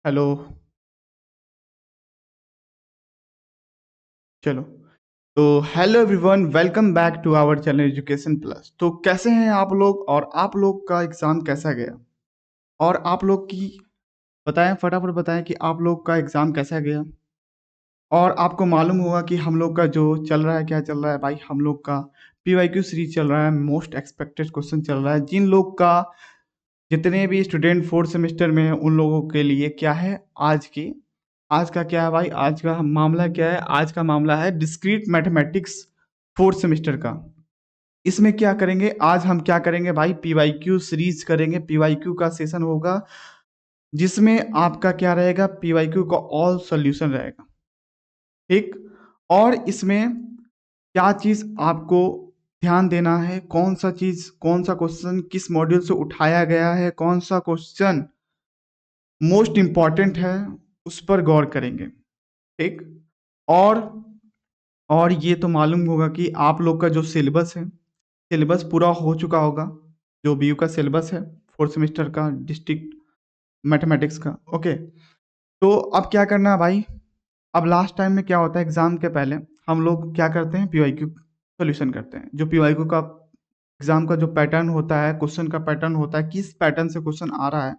Hello. चलो। तो hello everyone, welcome back to our channel Education Plus. तो कैसे हैं आप लोग और आप लोग का एग्ज़ाम कैसा गया? और आप लोग की बताएं, फटाफट बताएं कि आप लोग का एग्ज़ाम कैसा गया। और आपको मालूम होगा कि हम लोग का जो चल रहा है, क्या चल रहा है भाई, हम लोग का पीवाईक्यू सीरीज चल रहा है, मोस्ट एक्सपेक्टेड क्वेश्चन चल रहा है। जिन लोग का जितने भी स्टूडेंट फोर्थ सेमेस्टर में हैं उन लोगों के लिए क्या है आज का क्या है भाई, आज का मामला क्या है? आज का मामला है डिस्क्रीट मैथमेटिक्स फोर्थ सेमेस्टर का। इसमें क्या करेंगे, आज हम क्या करेंगे भाई, पीवाईक्यू सीरीज करेंगे। पीवाईक्यू का सेशन होगा जिसमें आपका क्या रहेगा, पीवाईक्यू का ऑल सॉल्यूशन रहेगा। ठीक। और इसमें क्या चीज़ आपको ध्यान देना है, कौन सा चीज़, कौन सा क्वेश्चन किस मॉड्यूल से उठाया गया है, कौन सा क्वेश्चन मोस्ट इम्पॉर्टेंट है, उस पर गौर करेंगे। ठीक। और और ये तो मालूम होगा कि आप लोग का जो सिलेबस है, सिलेबस पूरा हो चुका होगा। जो बीयू का सिलेबस है फोर्थ सेमेस्टर का डिस्ट्रिक्ट मैथमेटिक्स का। ओके। तो अब क्या करना है भाई, अब लास्ट टाइम में क्या होता है, एग्जाम के पहले हम लोग क्या करते हैं, पीवाईक्यू सॉल्यूशन करते हैं। जो पीवाईक्यू का एग्जाम का जो पैटर्न होता है, क्वेश्चन का पैटर्न होता है, किस पैटर्न से क्वेश्चन आ रहा है,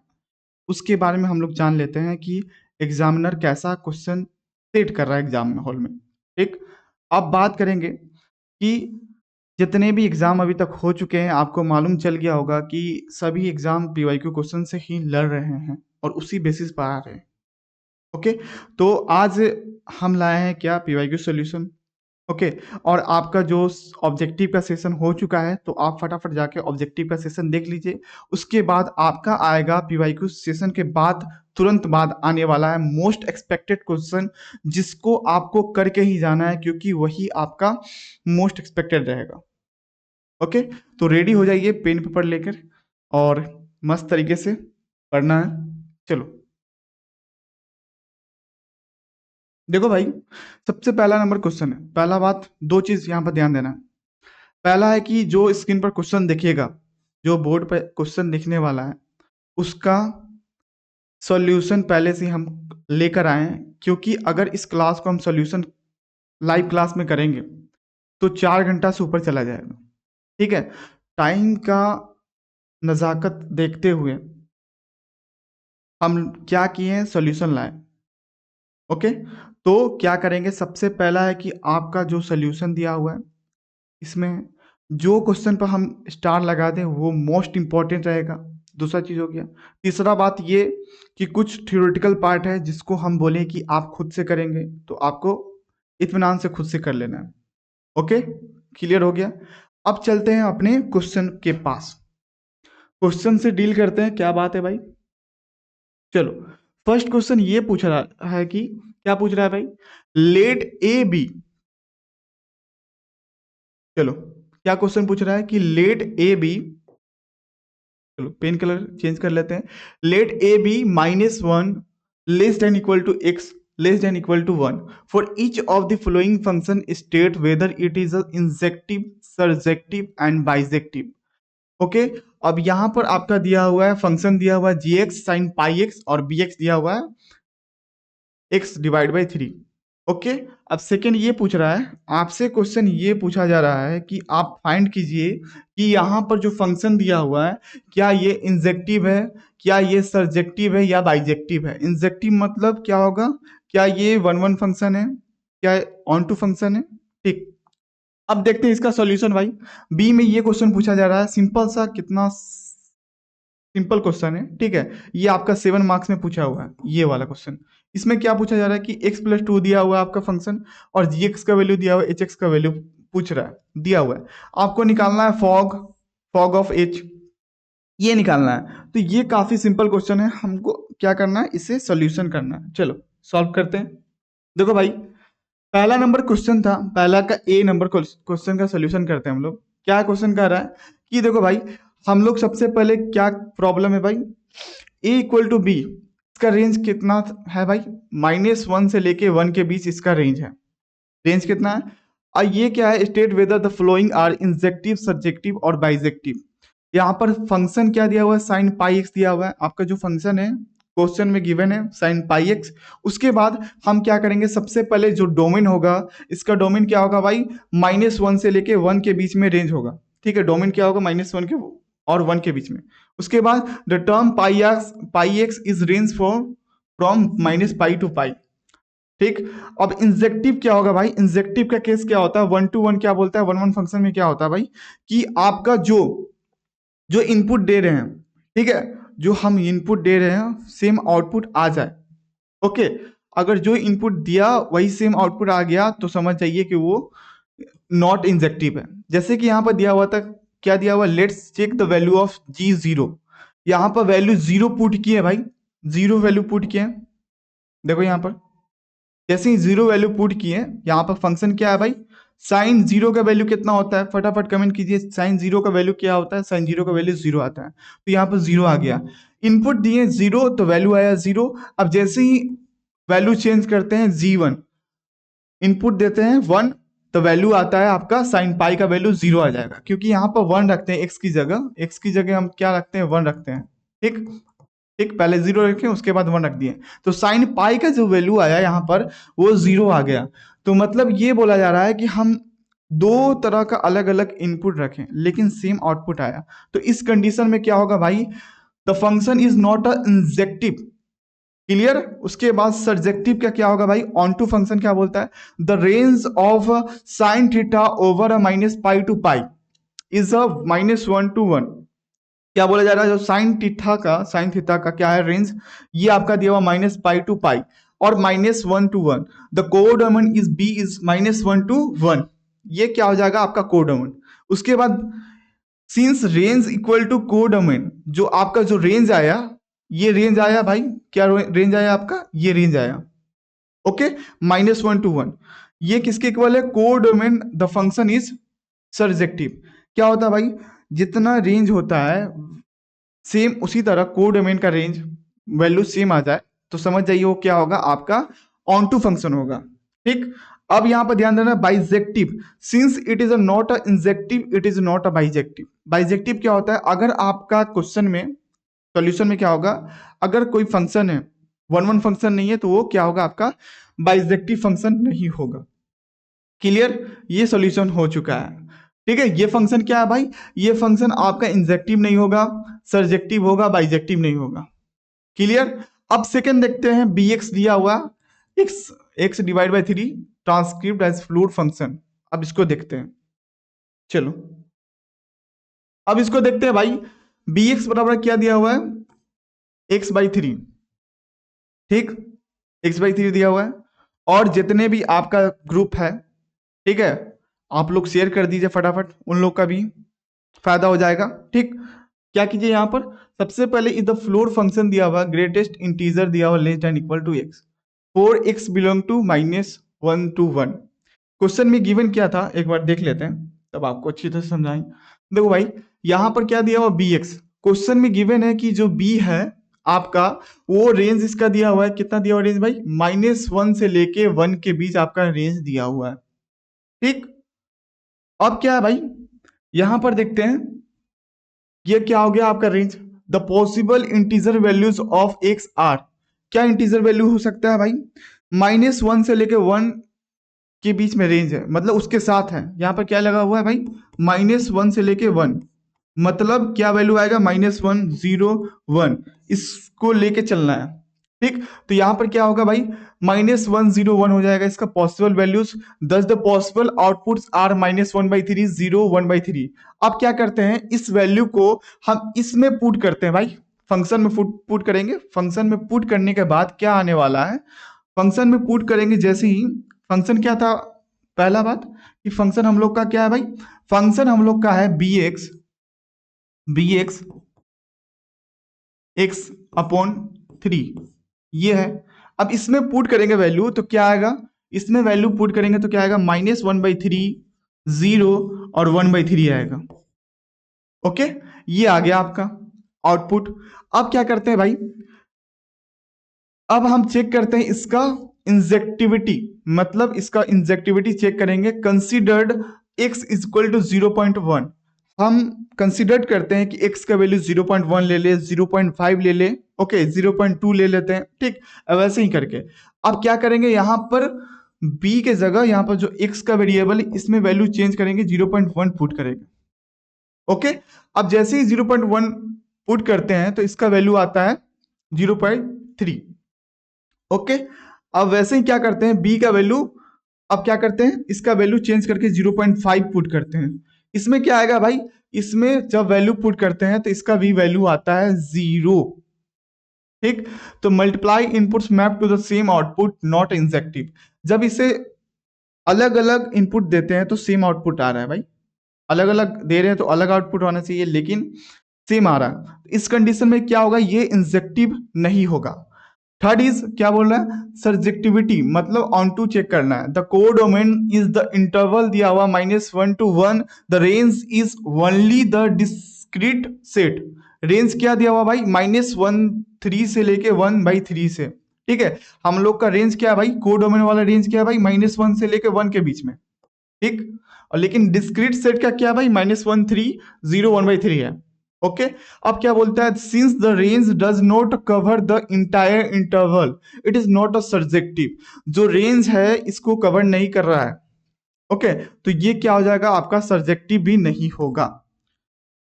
उसके बारे में हम लोग जान लेते हैं कि एग्जामिनर कैसा क्वेश्चन सेट कर रहा है एग्जाम में, हॉल में। ठीक। अब बात करेंगे कि जितने भी एग्जाम अभी तक हो चुके हैं, आपको मालूम चल गया होगा कि सभी एग्जाम पीवाईक्यू क्वेश्चन से ही लड़ रहे हैं और उसी बेसिस पर आ रहे हैं। ओके। तो आज हम लाए हैं क्या, पीवाईक्यू सॉल्यूशन। ओके। और आपका जो ऑब्जेक्टिव का सेशन हो चुका है, तो आप फटाफट जाके ऑब्जेक्टिव का सेशन देख लीजिए। उसके बाद आपका आएगा पीवाईक्यू सेशन के बाद तुरंत बाद आने वाला है मोस्ट एक्सपेक्टेड क्वेश्चन, जिसको आपको करके ही जाना है क्योंकि वही आपका मोस्ट एक्सपेक्टेड रहेगा। ओके। तो रेडी हो जाइए पेन पेपर लेकर और मस्त तरीके से पढ़ना है। चलो। देखो भाई, सबसे पहला नंबर क्वेश्चन है। पहला बात, दो चीज यहाँ पर ध्यान देना है। पहला है कि जो स्क्रीन पर क्वेश्चन दिखेगा, जो बोर्ड पर क्वेश्चन दिखने वाला है, उसका सॉल्यूशन पहले से हम लेकर आए हैं। क्योंकि अगर इस क्लास को हम सॉल्यूशन लाइव क्लास में करेंगे तो 4 घंटा से ऊपर चला जाएगा। ठीक है। टाइम का नज़ाकत देखते हुए हम क्या किए हैं, सॉल्यूशन लाए। ओके। तो क्या करेंगे, सबसे पहला है कि आपका जो सॉल्यूशन दिया हुआ है, इसमें जो क्वेश्चन पर हम स्टार लगा दें वो मोस्ट इंपॉर्टेंट रहेगा। दूसरा चीज हो गया। तीसरा बात ये कि कुछ थ्योरेटिकल पार्ट है जिसको हम बोले कि आप खुद से करेंगे, तो आपको इत्मीनान से खुद से कर लेना है। ओके। क्लियर हो गया। अब चलते हैं अपने क्वेश्चन के पास, क्वेश्चन से डील करते हैं। क्या बात है भाई, चलो। फर्स्ट क्वेश्चन ये पूछ रहा है कि, क्या पूछ रहा है भाई, लेट ए बी। चलो, क्या क्वेश्चन पूछ रहा है कि लेट ए बी, चलो पेन कलर चेंज कर लेते हैं। Let a b -1 less than equal to x less than equal to 1 for each of the following function state whether it is injective, surjective and bijective. Okay. अब यहां पर आपका दिया हुआ है, फंक्शन दिया हुआ है जी एक्स साइन पाई एक्स और बी एक्स दिया हुआ है x/3। ओके। अब सेकेंड ये पूछ रहा है आपसे, क्वेश्चन ये पूछा जा रहा है कि आप फाइंड कीजिए कि यहाँ पर जो फंक्शन दिया हुआ है, क्या ये इंजेक्टिव है, क्या ये सरजेक्टिव है या बाइजेक्टिव है। इंजेक्टिव मतलब क्या होगा, क्या ये 1 1 फंक्शन है, क्या ऑन टू फंक्शन है। ठीक। अब देखते हैं इसका सॉल्यूशन भाई। बी में ये क्वेश्चन पूछा जा रहा है, सिंपल सा, कितना सिंपल क्वेश्चन है। ठीक है। ये आपका 7 मार्क्स में पूछा हुआ है ये वाला क्वेश्चन। इसमें क्या पूछा जा रहा है कि x+2 दिया हुआ है आपका फंक्शन और gx का वैल्यू दिया हुआ है, hx का वैल्यू पूछ रहा है, दिया हुआ है। आपको निकालना है फॉग, फॉग ऑफ h, ये निकालना है। तो ये काफी सिंपल क्वेश्चन है, हमको क्या करना है, इसे सोल्यूशन करना है। चलो सॉल्व करते हैं। देखो भाई, पहला नंबर क्वेश्चन था, पहला का ए नंबर क्वेश्चन का सोल्यूशन करते हैं हम लोग। क्या क्वेश्चन कर रहा है कि देखो भाई, हम लोग सबसे पहले क्या प्रॉब्लम है भाई, a = b, इसका रेंज कितना है भाई, -1 से लेके 1 के बीच इसका रेंज है। रेंज कितना है, और ये क्या है, state whether the following are injective, subjective और बाइजेक्टिव। यहाँ पर फंक्शन क्या दिया हुआ है, साइन पाई एक्स दिया हुआ है। आपका जो फंक्शन है क्वेश्चन में गिवन है साइन पाई एक्स। उसके बाद हम क्या करेंगे, सबसे पहले जो डोमेन होगा, इसका डोमेन क्या होगा भाई, -1 से लेके 1 के बीच में रेंज होगा। ठीक है, डोमेन क्या होगा, -1 के और 1 के बीच में। उसके बाद the term pi x is range from -pi to pi. ठीक, अब इंजेक्टिव क्या होगा भाई, इंजेक्टिव का केस क्या होता है, 1 to 1 क्या बोलता है, 1 1 फंक्शन में क्या होता है भाई, कि आपका जो जो इनपुट दे रहे हैं, ठीक है, जो हम इनपुट दे रहे हैं सेम आउटपुट आ जाए। ओके, अगर जो इनपुट दिया वही सेम आउटपुट आ गया तो समझ जाइए कि वो नॉट इंजेक्टिव है। जैसे कि यहां पर दिया हुआ था, क्या दिया हुआ, let's check the value of G0। यहां पर वैल्यू 0 पुट किए भाई, 0 वैल्यू पुट किए। देखो यहां पर जैसे ही 0 वैल्यू पुट किए, यहां पर फंक्शन क्या है भाई, साइन 0 का वैल्यू कितना होता है, फटाफट कमेंट कीजिए, साइन 0 का वैल्यू क्या होता है, साइन 0 का वैल्यू 0 आता है। तो यहाँ पर 0 आ गया, इनपुट दिए 0 तो वैल्यू आया 0। अब जैसे ही वैल्यू चेंज करते हैं G1, इनपुट देते हैं 1 तो वैल्यू आता है आपका साइन पाई का वैल्यू 0 आ जाएगा, क्योंकि यहाँ पर 1 रखते हैं x की जगह, x की जगह हम क्या रखते हैं, 1 रखते हैं। ठीक ठीक, पहले 0 रखे उसके बाद 1 रख दिए, तो साइन पाई का जो वैल्यू आया यहाँ पर वो 0 आ गया। तो मतलब ये बोला जा रहा है कि हम दो तरह का अलग अलग इनपुट रखें लेकिन सेम आउटपुट आया, तो इस कंडीशन में क्या होगा भाई, the function is not a injective. Clear. उसके बाद सर्जेक्टिव का क्या होगा भाई, ऑन टू फंक्शन क्या बोलता है, the range of sine theta over a -pi to pi is a -1 to 1। क्या बोला जा रहा है, जो साइन थीटा का क्या है रेंज, ये आपका दिया हुआ -पाई टू पाई और -1 to 1। The codomain is B is -1 to 1, ये क्या हो जाएगा आपका कोडोमेन। उसके बाद since range equal to codomain, जो आपका जो रेंज आया, ये रेंज आया भाई, क्या रेंज आया आपका, ये रेंज आया। ओके, -1 to 1, ये किसके इक्वल है, codomain. The function is surjective. क्या होता है भाई, जितना रेंज होता है सेम उसी तरह कोडोमेन का रेंज वैल्यू सेम आ जाए तो समझ जाइए वो क्या होगा, आपका ऑन टू फंक्शन होगा। ठीक, अब यहां पर ध्यान देना, bijective, since it is not a injective it is not a bijective. Bijective क्या होता है, अगर आपका क्वेश्चन में सॉल्यूशन में क्या होगा, अगर कोई फंक्शन है 1 1 फंक्शन नहीं है तो वो क्या होगा आपका बाइजेक्टिव फंक्शन नहीं होगा। क्लियर, ये सॉल्यूशन हो चुका है। ठीक है, ये फंक्शन क्या है भाई, ये फंक्शन आपका इंजेक्टिव नहीं होगा, सर्जेक्टिव होगा, बाइजेक्टिव नहीं होगा। क्लियर। अब सेकंड देखते हैं, bx दिया हुआ x divide by 3 transcript as float function. अब इसको देखते हैं, चलो अब इसको देखते हैं भाई, bx बराबर क्या दिया हुआ है, x/3। ठीक, x/3 दिया हुआ है, और जितने भी आपका ग्रुप है, ठीक है, आप लोग शेयर कर दीजिए फटाफट, उन लोग का भी फायदा हो जाएगा। ठीक, क्या कीजिए, यहां पर सबसे पहले इज द फ्लोर फंक्शन दिया हुआ, ग्रेटेस्ट इंटीजर दिया हुआ less than equal to x, for x belong to -1 to 1। Question में गिवन क्या था एक बार देख लेते हैं, तब आपको अच्छी तरह समझाएं। देखो भाई, यहां पर क्या दिया हुआ, bx, क्वेश्चन में गिवन है कि जो b है आपका, वो रेंज इसका दिया हुआ है, कितना दिया हुआ रेंज भाई, -1 से लेके 1 के बीच आपका रेंज दिया हुआ है। ठीक, अब क्या है भाई, यहां पर देखते हैं, ये क्या हो गया आपका range, the possible integer values of X are. क्या इंटीजर वैल्यू हो सकता है भाई, -1 से लेके 1 के बीच में रेंज है, मतलब उसके साथ है। यहां पर क्या लगा हुआ है भाई, -1 से लेके 1, मतलब क्या वैल्यू आएगा, -1 0 1, इसको लेके चलना है। ठीक, तो यहां पर क्या होगा भाई, -1 0 1 हो जाएगा इसका पॉसिबल वैल्यूज, दस द पॉसिबल आउटपुट्स आर -1/3 0 1/3। अब क्या करते हैं, इस वैल्यू को हम इसमें पुट करते हैं भाई, फंक्शन में पुट करेंगे। फंक्शन में पुट करने के बाद क्या आने वाला है, फंक्शन में पुट करेंगे जैसे ही, फंक्शन क्या था, पहला बात कि फंक्शन हम लोग का क्या है भाई, फंक्शन हम लोग का है bx x/3, ये है। अब इसमें पुट करेंगे वैल्यू तो क्या आएगा, इसमें वैल्यू पुट करेंगे तो क्या आएगा, -1/3 0 और 1/3 आएगा। ओके, ये आ गया आपका आउटपुट। अब क्या करते हैं भाई, अब हम चेक करते हैं इसका इंजेक्टिविटी, मतलब इसका इंजेक्टिविटी चेक करेंगे, कंसीडर्ड x इक्वल टू 0.1। हम कंसिडर करते हैं कि x का वैल्यू 0.1 ले ले, 0.5 ले ले, ओके 0.2 ले लेते हैं, ठीक। अब ऐसे ही करके अब क्या करेंगे, यहाँ पर b के जगह यहाँ पर जो x का वेरिएबल है इसमें वैल्यू चेंज करेंगे, 0.1 पुट करेंगे, ओके। अब जैसे ही 0.1 पुट करते हैं तो इसका वैल्यू आता है 0.3, ओके। अब वैसे ही क्या करते हैं, b का वैल्यू, अब क्या करते हैं, इसका वैल्यू चेंज करके 0.5 पुट करते हैं। इसमें क्या आएगा भाई, इसमें जब वैल्यू पुट करते हैं तो इसका भी वैल्यू आता है 0, ठीक। तो multiply inputs map to the same output not injective. जब इसे अलग अलग इनपुट देते हैं तो सेम आउटपुट आ रहा है भाई, अलग अलग दे रहे हैं तो अलग आउटपुट होना चाहिए, लेकिन सेम आ रहा है। इस कंडीशन में क्या होगा, ये इंजेक्टिव नहीं होगा। थर्ड इज क्या बोल रहा है, सर्जेक्टिविटी, मतलब ऑन टू चेक करना है। The codomain is the interval दिया हुआ -1 to 1, the range is only the discrete set. Range क्या दिया हुआ भाई, -1 से लेके 1/3 से, ठीक है। हम लोग का रेंज क्या है भाई, कोडोमेन वाला रेंज क्या है भाई, -1 से लेके 1 के बीच में, ठीक। और लेकिन डिस्क्रीट सेट का क्या है भाई, -1 3 0 1/3 है, ओके। अब क्या बोलता है, since the range does not cover the entire interval it is not a surjective. जो रेंज है इसको कवर नहीं कर रहा है, ओके, तो ये क्या हो जाएगा आपका, सर्जेक्टिव भी नहीं होगा।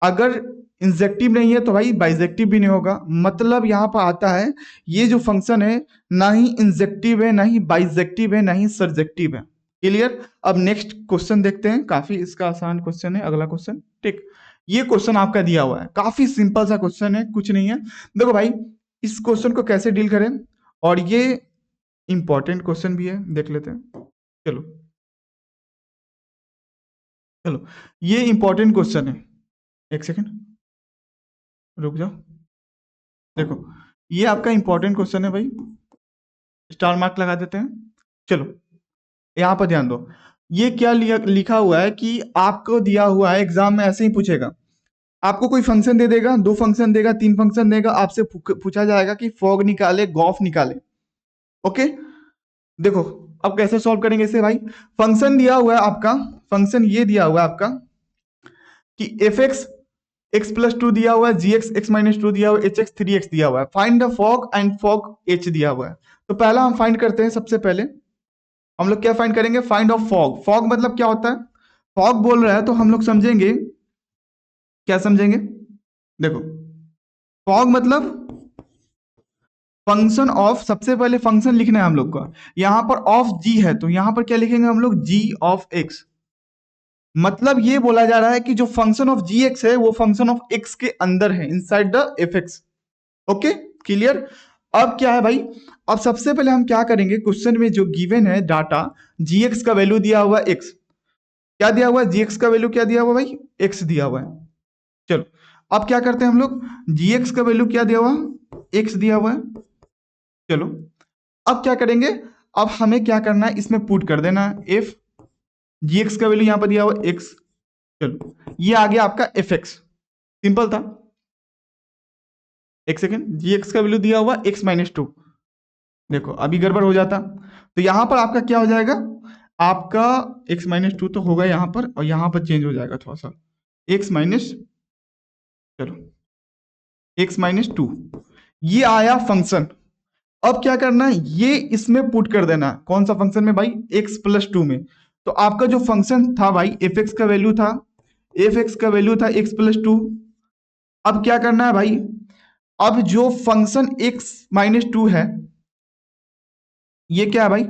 अगर इंजेक्टिव नहीं है तो भाई बाइजेक्टिव भी नहीं होगा। मतलब यहां पर आता है ये जो फंक्शन है ना ही इंजेक्टिव है, ना ही बाइजेक्टिव है, ना ही सर्जेक्टिव है। क्लियर। अब नेक्स्ट क्वेश्चन देखते हैं, काफी इसका आसान क्वेश्चन है अगला क्वेश्चन, ठीक। ये क्वेश्चन आपका दिया हुआ है, काफी सिंपल सा क्वेश्चन है, कुछ नहीं है। देखो भाई इस क्वेश्चन को कैसे डील करें, और ये इंपॉर्टेंट क्वेश्चन भी है, देख लेते हैं। चलो चलो, ये इंपॉर्टेंट क्वेश्चन है, एक सेकेंड रुक जाओ। देखो ये आपका इंपॉर्टेंट क्वेश्चन है भाई, स्टार मार्क लगा देते हैं। चलो यहां पर ध्यान दो, ये क्या लिखा हुआ है कि आपको दिया हुआ है एग्जाम में, ऐसे ही पूछेगा, आपको कोई फंक्शन दे देगा, 2 फंक्शन देगा, 3 फंक्शन देगा, आपसे पूछा जाएगा कि फॉग निकाले, गॉफ निकाले, ओके। देखो अब कैसे सॉल्व करेंगे इसे भाई, फंक्शन दिया हुआ है आपका, फंक्शन ये दिया हुआ है आपका कि एफ एक्स x+2 दिया हुआ है, जी एक्स x-2 दिया हुआ है, h x 3x दिया हुआ है, find the fog and fog h दिया हुआ है। तो पहला हम फाइंड करते हैं, सबसे पहले हम लोग क्या फाइंड करेंगे, फाइंड ऑफ फॉग। फॉग मतलब क्या होता है, फॉग बोल रहा है तो हम लोग समझेंगे, क्या समझेंगे, देखो फॉग मतलब फंक्शन ऑफ, सबसे पहले फंक्शन लिखना है हम लोग को, यहां पर ऑफ जी है तो यहां पर क्या लिखेंगे हम लोग, जी ऑफ एक्स। मतलब ये बोला जा रहा है कि जो फंक्शन ऑफ जी एक्स है वो फंक्शन ऑफ एक्स के अंदर है, inside the F x, okay clear. अब क्या है भाई, अब सबसे पहले हम क्या करेंगे, क्वेश्चन में जो गिवन है डाटा, जी एक्स का वैल्यू दिया हुआ एक्स, क्या दिया हुआ है, जी एक्स का वैल्यू क्या दिया हुआ भाई, एक्स दिया हुआ है। चलो अब क्या करते हैं हम लोग, जी एक्स का वैल्यू क्या दिया हुआ, एक्स दिया हुआ है। चलो अब क्या करेंगे, अब हमें क्या करना है, इसमें पुट कर देना है एफ, जी एक्स का वैल्यू यहां पर दिया हुआ एक्स, चलो ये आ गया आपका एफ एक्स, सिंपल था। एक सेकेंड, जी एक्स का वैल्यू दिया हुआ x-2, देखो अभी गड़बड़ हो जाता, तो यहां पर आपका क्या हो जाएगा, आपका x-2 तो होगा यहां पर, और यहां पर चेंज हो जाएगा थोड़ा सा, x माइनस, चलो x-2, ये आया फंक्शन। अब क्या करना है, ये इसमें पुट कर देना, कौन सा फंक्शन में भाई, x+2 में। तो आपका जो फंक्शन था भाई, एफ एक्स का वैल्यू था, एफ एक्स का वैल्यू था x+2। अब क्या करना है भाई, अब जो फंक्शन x-2 है, ये क्या है भाई,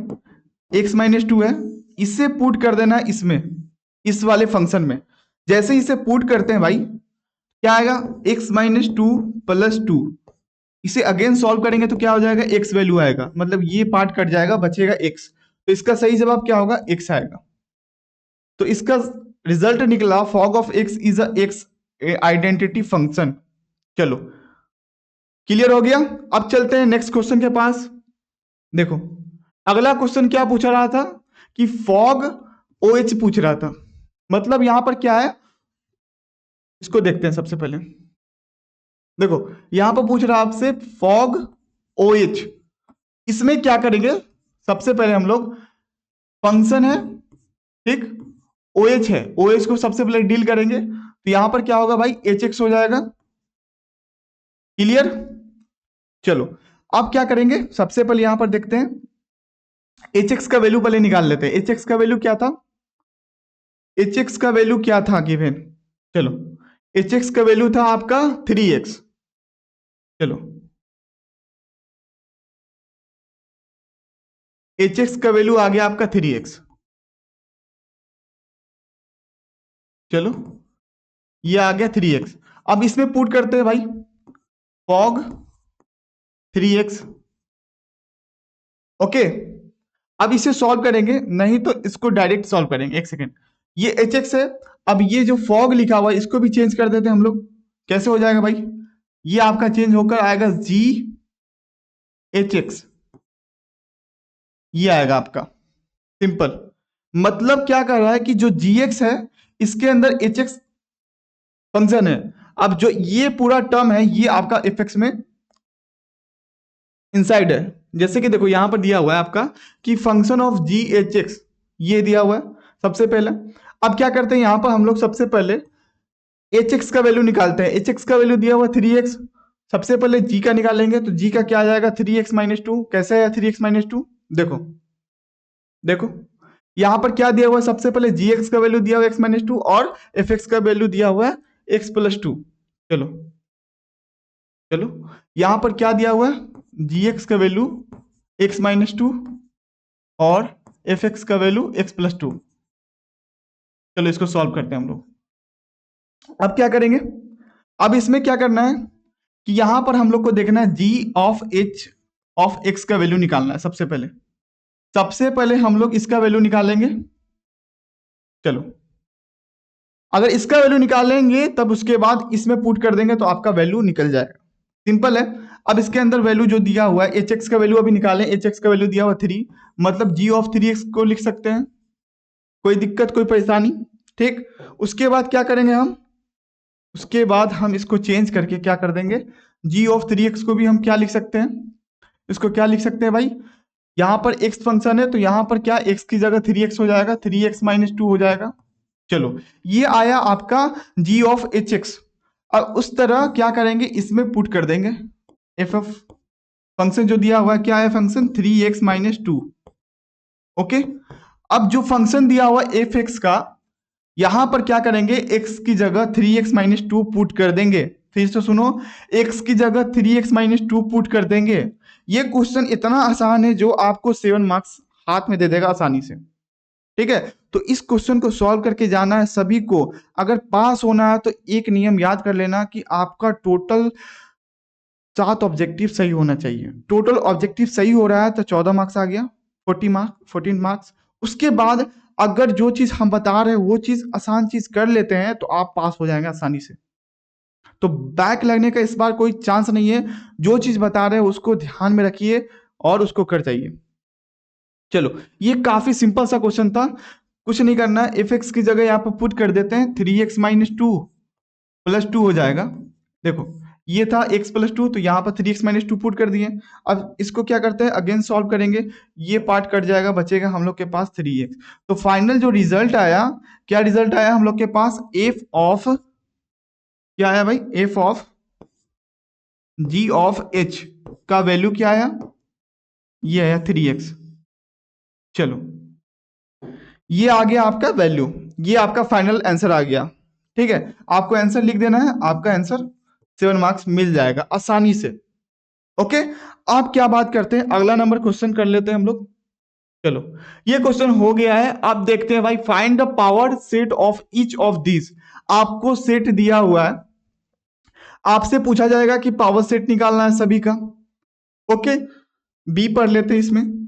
x-2 है, इसे पुट कर देना है इसमें, इस वाले फंक्शन में। जैसे इसे पुट करते हैं भाई, क्या आएगा, x-2 + 2, इसे अगेन सॉल्व करेंगे तो क्या हो जाएगा, x वैल्यू आएगा, मतलब ये पार्ट कट जाएगा, बचेगा x, तो इसका सही जवाब क्या होगा, x आएगा। तो इसका रिजल्ट निकला, fog of x is a x identity function. चलो क्लियर हो गया। अब चलते हैं नेक्स्ट क्वेश्चन के पास। देखो अगला क्वेश्चन क्या पूछ रहा था कि फॉग OH पूछ रहा था, मतलब यहां पर क्या है, इसको देखते हैं सबसे पहले। देखो यहां पर पूछ रहा है आपसे फॉग OH, इसमें क्या करेंगे, सबसे पहले हम लोग, फंक्शन है ठीक, OH है, OH को सबसे पहले डील करेंगे, तो यहां पर क्या होगा भाई, एच एक्स हो जाएगा। क्लियर? चलो अब क्या करेंगे, सबसे पहले यहां पर देखते हैं एच एक्स का वैल्यू पहले निकाल लेते हैं। एच एक्स का वैल्यू क्या था, एच एक्स का वैल्यू क्या था गिवन, चलो एच एक्स का वैल्यू था आपका 3x। चलो एच एक्स का वैल्यू आ गया आपका 3x। चलो ये आ गया 3x। अब इसमें पुट करते हैं भाई, फॉग 3x। ओके, अब इसे सॉल्व करेंगे, नहीं तो इसको डायरेक्ट सॉल्व करेंगे। एक सेकेंड, ये एच एक्स है। अब ये जो फॉग लिखा हुआ है इसको भी चेंज कर देते हैं हम लोग। कैसे हो जाएगा भाई, ये आपका चेंज होकर आएगा जी एच एक्स, ये आएगा आपका। सिंपल, मतलब क्या कर रहा है कि जो जी एक्स है इसके अंदर एच एक्स फंक्शन है। अब जो ये पूरा टर्म है ये आपका एफ एक्स में इनसाइड है। जैसे कि देखो यहां पर दिया हुआ है आपका कि function of ji H x, ये दिया हुआ है सबसे पहले। अब क्या करते हैं, यहां पर हम लोग सबसे पहले एच एक्स का वैल्यू निकालते हैं। एच एक्स का वैल्यू दिया हुआ 3x, सबसे पहले जी का निकालेंगे तो जी का क्या आ जाएगा 3x-2। कैसे है 3x-2, देखो देखो यहां पर क्या दिया हुआ है, सबसे पहले जी एक्स का वैल्यू दिया हुआ है x-2 और एफ एक्स का वैल्यू दिया हुआ है x+2। चलो चलो यहां पर क्या दिया हुआ है, जी एक्स का वैल्यू x-2 और एफ एक्स का वैल्यू x+2। चलो इसको सॉल्व करते हैं हम लोग। अब क्या करेंगे, अब इसमें क्या करना है कि यहां पर हम लोग को देखना है जी ऑफ एच ऑफ एक्स का वैल्यू निकालना है। सबसे पहले हम लोग इसका वैल्यू निकालेंगे। चलो अगर इसका वैल्यू निकालेंगे तब उसके बाद इसमें पुट कर देंगे तो आपका वैल्यू निकल जाएगा। सिंपल है। अब इसके अंदर वैल्यू जो दिया हुआ है एच एक्स का वैल्यू अभी निकालें। एच एक्स का वैल्यू दिया हुआ 3, मतलब जी ऑफ 3x को लिख सकते हैं। कोई दिक्कत कोई परेशानी? ठीक, उसके बाद क्या करेंगे हम, उसके बाद हम इसको चेंज करके क्या कर देंगे, जी ऑफ 3x को भी हम क्या लिख सकते हैं, इसको क्या लिख सकते हैं भाई, यहां पर x फंक्शन है तो यहां पर क्या x की जगह 3x हो जाएगा, 3x-2 हो जाएगा। चलो ये आया आपका g ऑफ एच एक्स। अब उस तरह क्या करेंगे, इसमें पुट कर देंगे एफ एफ फंक्शन जो दिया हुआ है, क्या है फंक्शन 3x-2। ओके, अब जो फंक्शन दिया हुआ एफ एक्स का, यहां पर क्या करेंगे, x की जगह 3x-2 पुट कर देंगे। फिर से सुनो, x की जगह 3x-2 पुट कर देंगे। ये क्वेश्चन इतना आसान है जो आपको 7 मार्क्स हाथ में दे देगा आसानी से। ठीक है, तो इस क्वेश्चन को सॉल्व करके जाना है सभी को। अगर पास होना है तो एक नियम याद कर लेना कि आपका टोटल 7 ऑब्जेक्टिव सही होना चाहिए। टोटल ऑब्जेक्टिव सही हो रहा है तो 14 मार्क्स आ गया, 14 मार्क्स। उसके बाद अगर जो चीज हम बता रहे हैं वो चीज आसान चीज कर लेते हैं तो आप पास हो जाएंगे आसानी से। तो बैक लगने का इस बार कोई चांस नहीं है। जो चीज बता रहे हैं उसको ध्यान में रखिए और उसको कर जाइए। चलो ये काफी सिंपल सा क्वेश्चन था, कुछ नहीं करना है। एफ एक्स की जगह यहाँ पर पुट कर देते हैं, 3x-2 + 2 हो जाएगा। देखो ये था x+2 तो यहाँ पर 3x-2 पुट कर दिए। अब इसको क्या करते हैं, अगेन सॉल्व करेंगे, ये पार्ट कट जाएगा, बचेगा हम लोग के पास 3x। तो फाइनल जो रिजल्ट आया, क्या रिजल्ट आया हम लोग के पास, एफ ऑफ क्या आया भाई, F of G of H का वैल्यू क्या आया, ये आया 3x। चलो ये आ गया आपका वैल्यू, ये आपका फाइनल आंसर आ गया। ठीक है, आपको आंसर लिख देना है, आपका आंसर 7 मार्क्स मिल जाएगा आसानी से। ओके, आप क्या बात करते हैं, अगला नंबर क्वेश्चन कर लेते हैं हम लोग। चलो ये क्वेश्चन हो गया है। आप देखते हैं भाई, find the power set of each of this. आपको सेट दिया हुआ है, आपसे पूछा जाएगा कि पावर सेट निकालना है सभी का। ओके, बी पढ़ लेते हैं इसमें।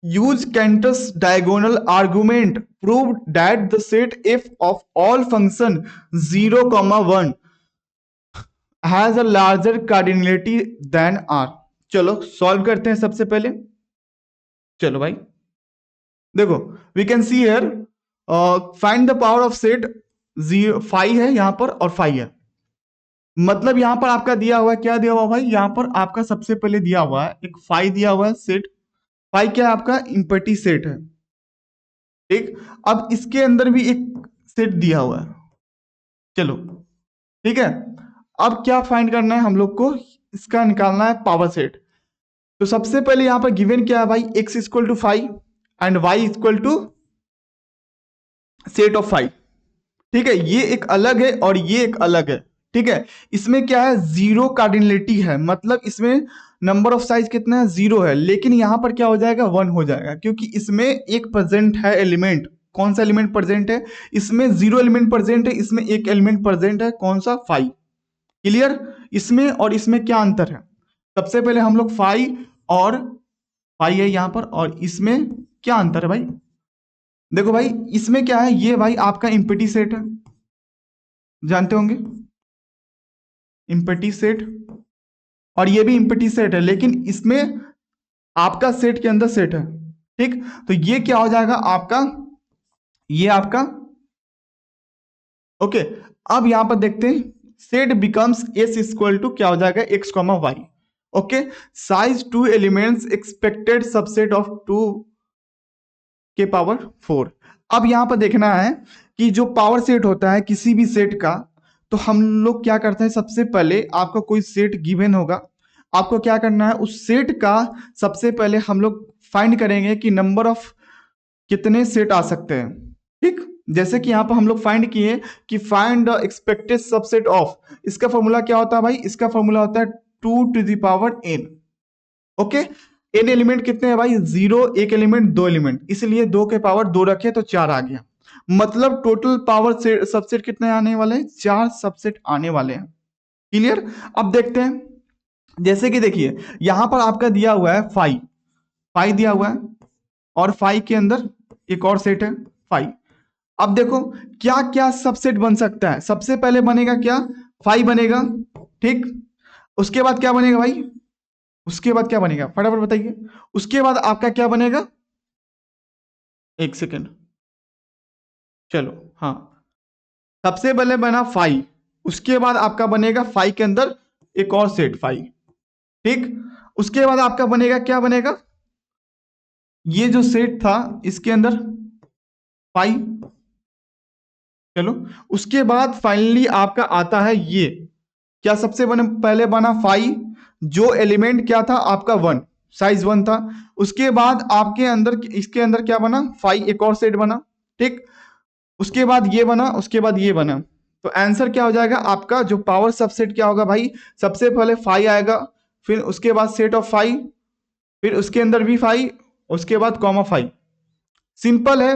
use Cantor's diagonal argument proved that the set f of all function 0, 1 has a larger cardinality than r। चलो सॉल्व करते हैं सबसे पहले। चलो भाई देखो, we can see here, find the power of set 0, 5 है यहां पर और 5 है। मतलब यहां पर आपका दिया हुआ है, क्या दिया हुआ भाई, यहां पर आपका सबसे पहले दिया हुआ है एक 5 दिया हुआ है सेट। 5 क्या है आपका, इम्पटी सेट है। ठीक, अब इसके अंदर भी एक सेट दिया हुआ है। चलो ठीक है। अब क्या फाइंड करना है हम लोग को, इसका निकालना है पावर सेट। तो सबसे पहले यहां पर गिवन क्या है भाई, x equal to 5 and y equal to set of 5। ठीक है, ये एक अलग है और ये एक अलग है। ठीक है, इसमें क्या है, जीरो कार्डिनलिटी है, मतलब इसमें नंबर ऑफ साइज कितना है, जीरो है, लेकिन यहां पर क्या हो जाएगा, 1 हो जाएगा, क्योंकि इसमें एक प्रेजेंट है एलिमेंट। कौन सा एलिमेंट प्रेजेंट है, इसमें जीरो एलिमेंट प्रेजेंट है, इसमें एक एलिमेंट प्रेजेंट है, कौन सा, 5। क्लियर, इसमें और इसमें क्या अंतर है, सबसे पहले हम लोग 5 और 5 है यहां पर, और इसमें क्या अंतर है भाई, देखो भाई इसमें क्या है, ये भाई आपका इम्पिटी सेट है, जानते होंगे इम्पिटी सेट, और ये भी इम्पिटी सेट है, लेकिन इसमें आपका सेट के अंदर सेट है। ठीक, तो ये क्या हो जाएगा आपका, ये आपका, ओके। अब यहां पर देखते हैं, set becomes S equal to क्या हो जाएगा, X comma Y. Okay, size 2 elements expected subset of 2 के पावर 4। अब यहां पर देखना है कि जो पावर सेट होता है किसी भी सेट का, तो हम लोग क्या करते हैं, सबसे पहले आपका कोई सेट गिवन होगा, आपको क्या करना है, उस सेट का सबसे पहले हम लोग फाइंड करेंगे कि नंबर ऑफ कितने सेट आ सकते हैं। ठीक, जैसे कि यहां पर हम लोग फाइंड किए कि find the expected subset of, इसका फॉर्मूला क्या होता है भाई, इसका फॉर्मूला होता है 2 to the power n। Okay, N element कितने हैं भाई, जीरो, एक एलिमेंट, दो एलिमेंट, इसलिए 2 के पावर 2 रखे तो 4 आ गया, मतलब टोटल पावर सबसेट कितने आने वाले हैं, 4 सबसेट आने वाले हैं। क्लियर, अब देखते हैं, जैसे कि देखिए यहां पर आपका दिया हुआ है 5, 5 दिया हुआ है, और 5 के अंदर एक और सेट है 5। अब देखो क्या क्या सबसेट बन सकता है, सबसे पहले बनेगा क्या, 5 बनेगा। ठीक, उसके बाद क्या बनेगा भाई, उसके बाद क्या बनेगा, फटाफट बताइए, उसके बाद आपका क्या बनेगा, एक सेकेंड, चलो हाँ, सबसे पहले बना 5, उसके बाद आपका बनेगा 5 के अंदर एक और सेट 5। ठीक, उसके बाद आपका बनेगा, क्या बनेगा, ये जो सेट था इसके अंदर 5। चलो, उसके बाद फाइनली आपका आता है ये, क्या सबसे पहले बना 5, जो एलिमेंट क्या था आपका 1, साइज 1 था, उसके बाद आपके अंदर इसके अंदर क्या बना 5, एक और सेट बना। ठीक, उसके बाद ये बना, उसके बाद ये बना, तो आंसर क्या हो जाएगा आपका, जो पावर सबसेट क्या होगा भाई, सबसे पहले 5 आएगा, फिर उसके बाद सेट ऑफ 5, फिर उसके अंदर भी 5, उसके बाद कॉमा 5। सिंपल है,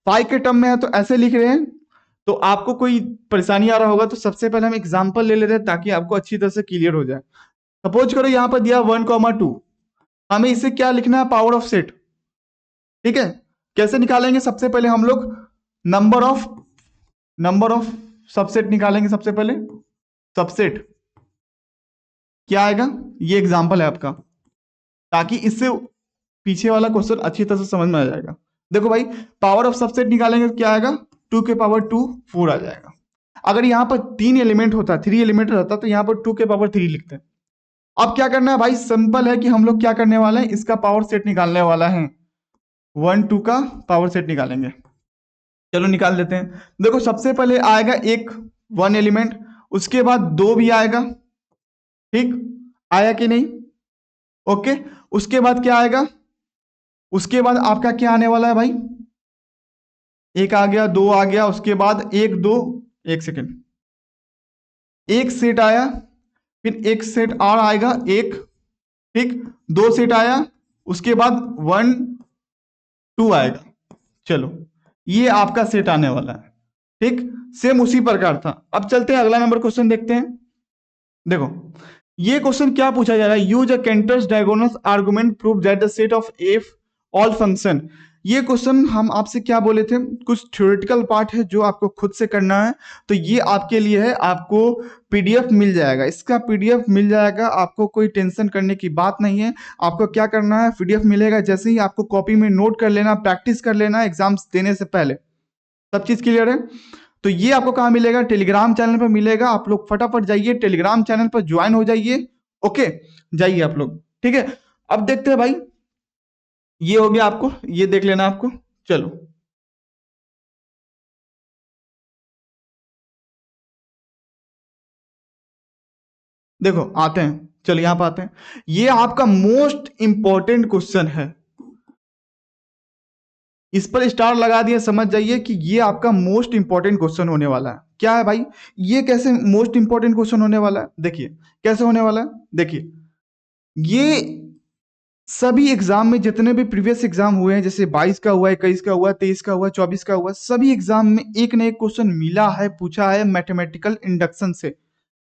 5 के टर्म में है तो ऐसे लिख रहे हैं, तो आपको कोई परेशानी आ रहा होगा तो सबसे पहले हम एग्जांपल ले लेते हैं ताकि आपको अच्छी तरह से क्लियर हो जाए। सपोज करो यहां पर दिया 1,2, हमें इसे क्या लिखना है, पावर ऑफ सेट। ठीक है, कैसे निकालेंगे, सबसे पहले हम लोग नंबर ऑफ सबसेट निकालेंगे, सबसे पहले सबसेट क्या आएगा, ये एग्जांपल है आपका, ताकि इससे पीछे वाला क्वेश्चन अच्छी तरह से समझ में आ जाएगा। देखो भाई, पावर ऑफ सबसेट निकालेंगे तो क्या आएगा, 2 के पावर 2 4 आ जाएगा। अगर यहां पर 3 एलिमेंट होता, 3 एलिमेंट रहता, तो यहां पर 2 के पावर 3 लिखते हैं। अब क्या करना है भाई, सिंपल है कि हम लोग क्या करने वाले हैं, इसका पावर सेट निकालने वाला है, 1 2 का पावर सेट निकालेंगे। चलो निकाल देते हैं, देखो सबसे पहले आएगा एक 1 एलिमेंट, उसके बाद 2 भी आएगा। ठीक, आया कि नहीं, ओके। उसके बाद क्या आएगा, उसके बाद आपका क्या आने वाला है भाई, एक आ गया, 2 आ गया, उसके बाद एक, 2, एक सेकेंड, एक सेट आया, फिर एक सेट और आएगा एक। ठीक, 2 सेट आया, उसके बाद 1 2 आएगा। चलो, ये आपका सेट आने वाला है। ठीक, सेम उसी प्रकार था। अब चलते हैं अगला नंबर क्वेश्चन देखते हैं। देखो ये क्वेश्चन क्या पूछा जा रहा है, use a Cantor's diagonal argument prove that the set of f all function. ये क्वेश्चन हम आपसे क्या बोले थे, कुछ थ्योरेटिकल पार्ट है जो आपको खुद से करना है, तो ये आपके लिए है, आपको पीडीएफ मिल जाएगा, इसका पीडीएफ मिल जाएगा, आपको कोई टेंशन करने की बात नहीं है। आपको क्या करना है, पीडीएफ मिलेगा जैसे ही आपको कॉपी में नोट कर लेना, प्रैक्टिस कर लेना एग्जाम्स देने से पहले। सब चीज क्लियर है, तो ये आपको कहाँ मिलेगा, टेलीग्राम चैनल पर मिलेगा, आप लोग फटाफट जाइए टेलीग्राम चैनल पर ज्वाइन हो जाइए। ओके, जाइए आप लोग, ठीक है। अब देखते हैं भाई, ये हो गया, आपको ये देख लेना आपको, चलो। देखो आते हैं, चलिए यहाँ पे आते हैं। ये आपका मोस्ट इंपॉर्टेंट क्वेश्चन है, इस पर स्टार लगा दिया, समझ जाइए कि ये आपका मोस्ट इंपॉर्टेंट क्वेश्चन होने वाला है। क्या है भाई, ये कैसे मोस्ट इंपॉर्टेंट क्वेश्चन होने वाला है? देखिए कैसे होने वाला है। देखिए ये सभी एग्जाम में जितने भी प्रीवियस एग्जाम हुए हैं, जैसे 22 का हुआ, 21 का हुआ, 23 का हुआ, 24 का हुआ, सभी एग्जाम में एक न एक क्वेश्चन मिला है, पूछा है मैथमेटिकल इंडक्शन से।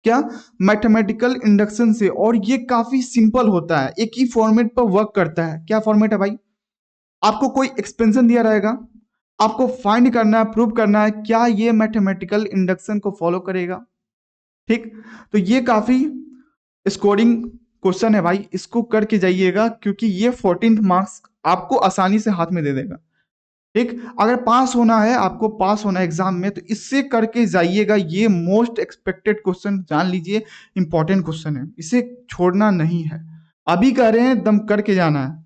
क्या? मैथमेटिकल इंडक्शन से। और ये काफी सिंपल होता है, एक ही फॉर्मेट पर वर्क करता है। क्या फॉर्मेट है भाई? आपको कोई एक्सपेंशन दिया रहेगा, आपको फाइंड करना है, प्रूव करना है क्या ये मैथमेटिकल इंडक्शन को फॉलो करेगा। ठीक, तो ये काफी स्कोरिंग क्वेश्चन है भाई, इसको करके जाइएगा, क्योंकि ये 14 मार्क्स आपको आसानी से हाथ में दे देगा। ठीक, अगर पास होना है, आपको पास होना है एग्जाम में, तो इससे करके जाइएगा। ये मोस्ट एक्सपेक्टेड क्वेश्चन, जान लीजिए इंपॉर्टेंट क्वेश्चन है, इसे छोड़ना नहीं है। अभी कह रहे हैं दम करके जाना है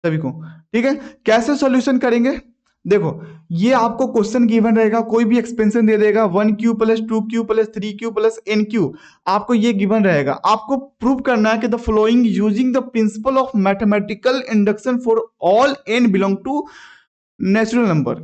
सभी को। ठीक है, कैसे सॉल्यूशन करेंगे? देखो ये आपको क्वेश्चन गिवन रहेगा, कोई भी एक्सपेंशन दे देगा, 1 Q plus 2 Q plus 3 Q plus n Q, आपको ये गिवन रहेगा। आपको प्रूव करना है कि the following using the principle of mathematical induction for all n belong to natural number.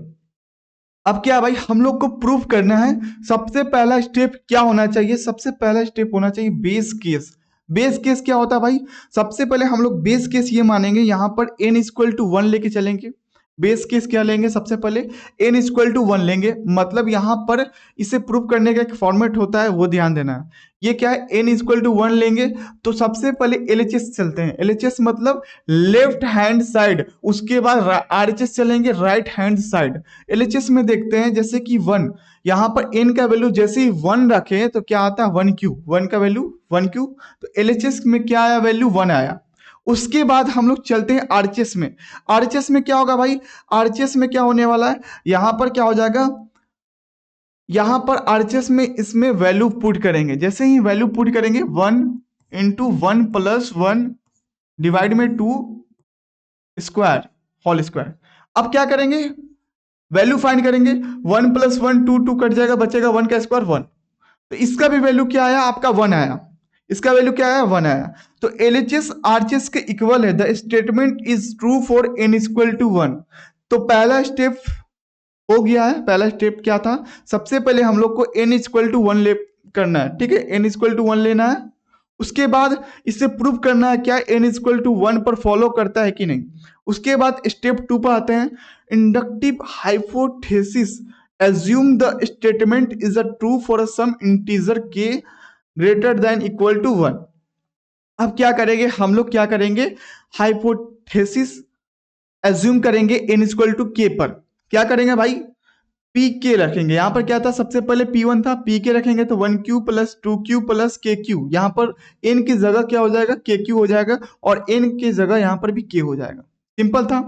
अब क्या भाई, हम लोग को प्रूफ करना है। सबसे पहला स्टेप क्या होना चाहिए? सबसे पहला स्टेप होना चाहिए बेस केस। बेस केस क्या होता है भाई? सबसे पहले हम लोग बेस केस ये मानेंगे, यहां पर n इक्वल टू 1 लेके चलेंगे। बेस केस क्या लेंगे? सबसे पहले n इक्वल टू 1 लेंगे, मतलब यहां पर इसे प्रूव करने का एक फॉर्मेट होता है, वो ध्यान देना है। ये क्या है? n इक्वल टू 1 लेंगे, तो सबसे पहले LHS चलते हैं। LHS मतलब लेफ्ट हैंड साइड, उसके बाद RHS चलेंगे, राइट हैंड साइड। LHS में देखते हैं जैसे कि 1, यहाँ पर n का वैल्यू जैसे ही 1 रखे तो क्या आता है? 1 क्यू, 1 का वैल्यू 1 क्यू, तो LHS में क्या आया? वैल्यू 1 आया। उसके बाद हम लोग चलते हैं RHS में। RHS में क्या होगा भाई? RHS में क्या होने वाला है? यहां पर क्या हो जाएगा? यहां पर RHS में इसमें वैल्यू पुट करेंगे, जैसे ही वैल्यू पुट करेंगे 1 इंटू 1 प्लस 1 डिवाइड में 2 स्क्वायर होल स्क्वायर। अब क्या करेंगे? वैल्यू फाइंड करेंगे। 1 प्लस 1 2 2 कट जाएगा, बचेगा 1 का स्क्वायर 1। तो इसका भी वैल्यू क्या आया? आपका 1 आया। इसका वैल्यू क्या आया? 1 आया। तो LHS RHS के इक्वल है। The statement is true for n equal to 1। तो पहला स्टेप हो गया है। पहला स्टेप क्या था? सबसे पहले हम लोग को n इक्वल टू 1 ले करना है। ठीक है, n इक्वल टू 1 लेना है। उसके बाद इसे प्रूव करना है क्या n इक्वल टू 1 पर फॉलो करता है कि नहीं। उसके बाद स्टेप 2 पर आते हैं, inductive hypothesis assume the statement is a true for some integer k greater than equal to 1। अब क्या करेंगे हम लोग? क्या करेंगे? हाइपोथेसिस एज्यूम करेंगे n इक्वल टू k पर। क्या करेंगे भाई? पी के रखेंगे। यहां पर क्या था? सबसे पहले P1 था, पी के रखेंगे तो 1 क्यू प्लस 2 क्यू प्लस के क्यू। यहां पर n की जगह क्या हो जाएगा? के क्यू हो जाएगा, और n की जगह यहां पर भी k हो जाएगा। सिंपल था।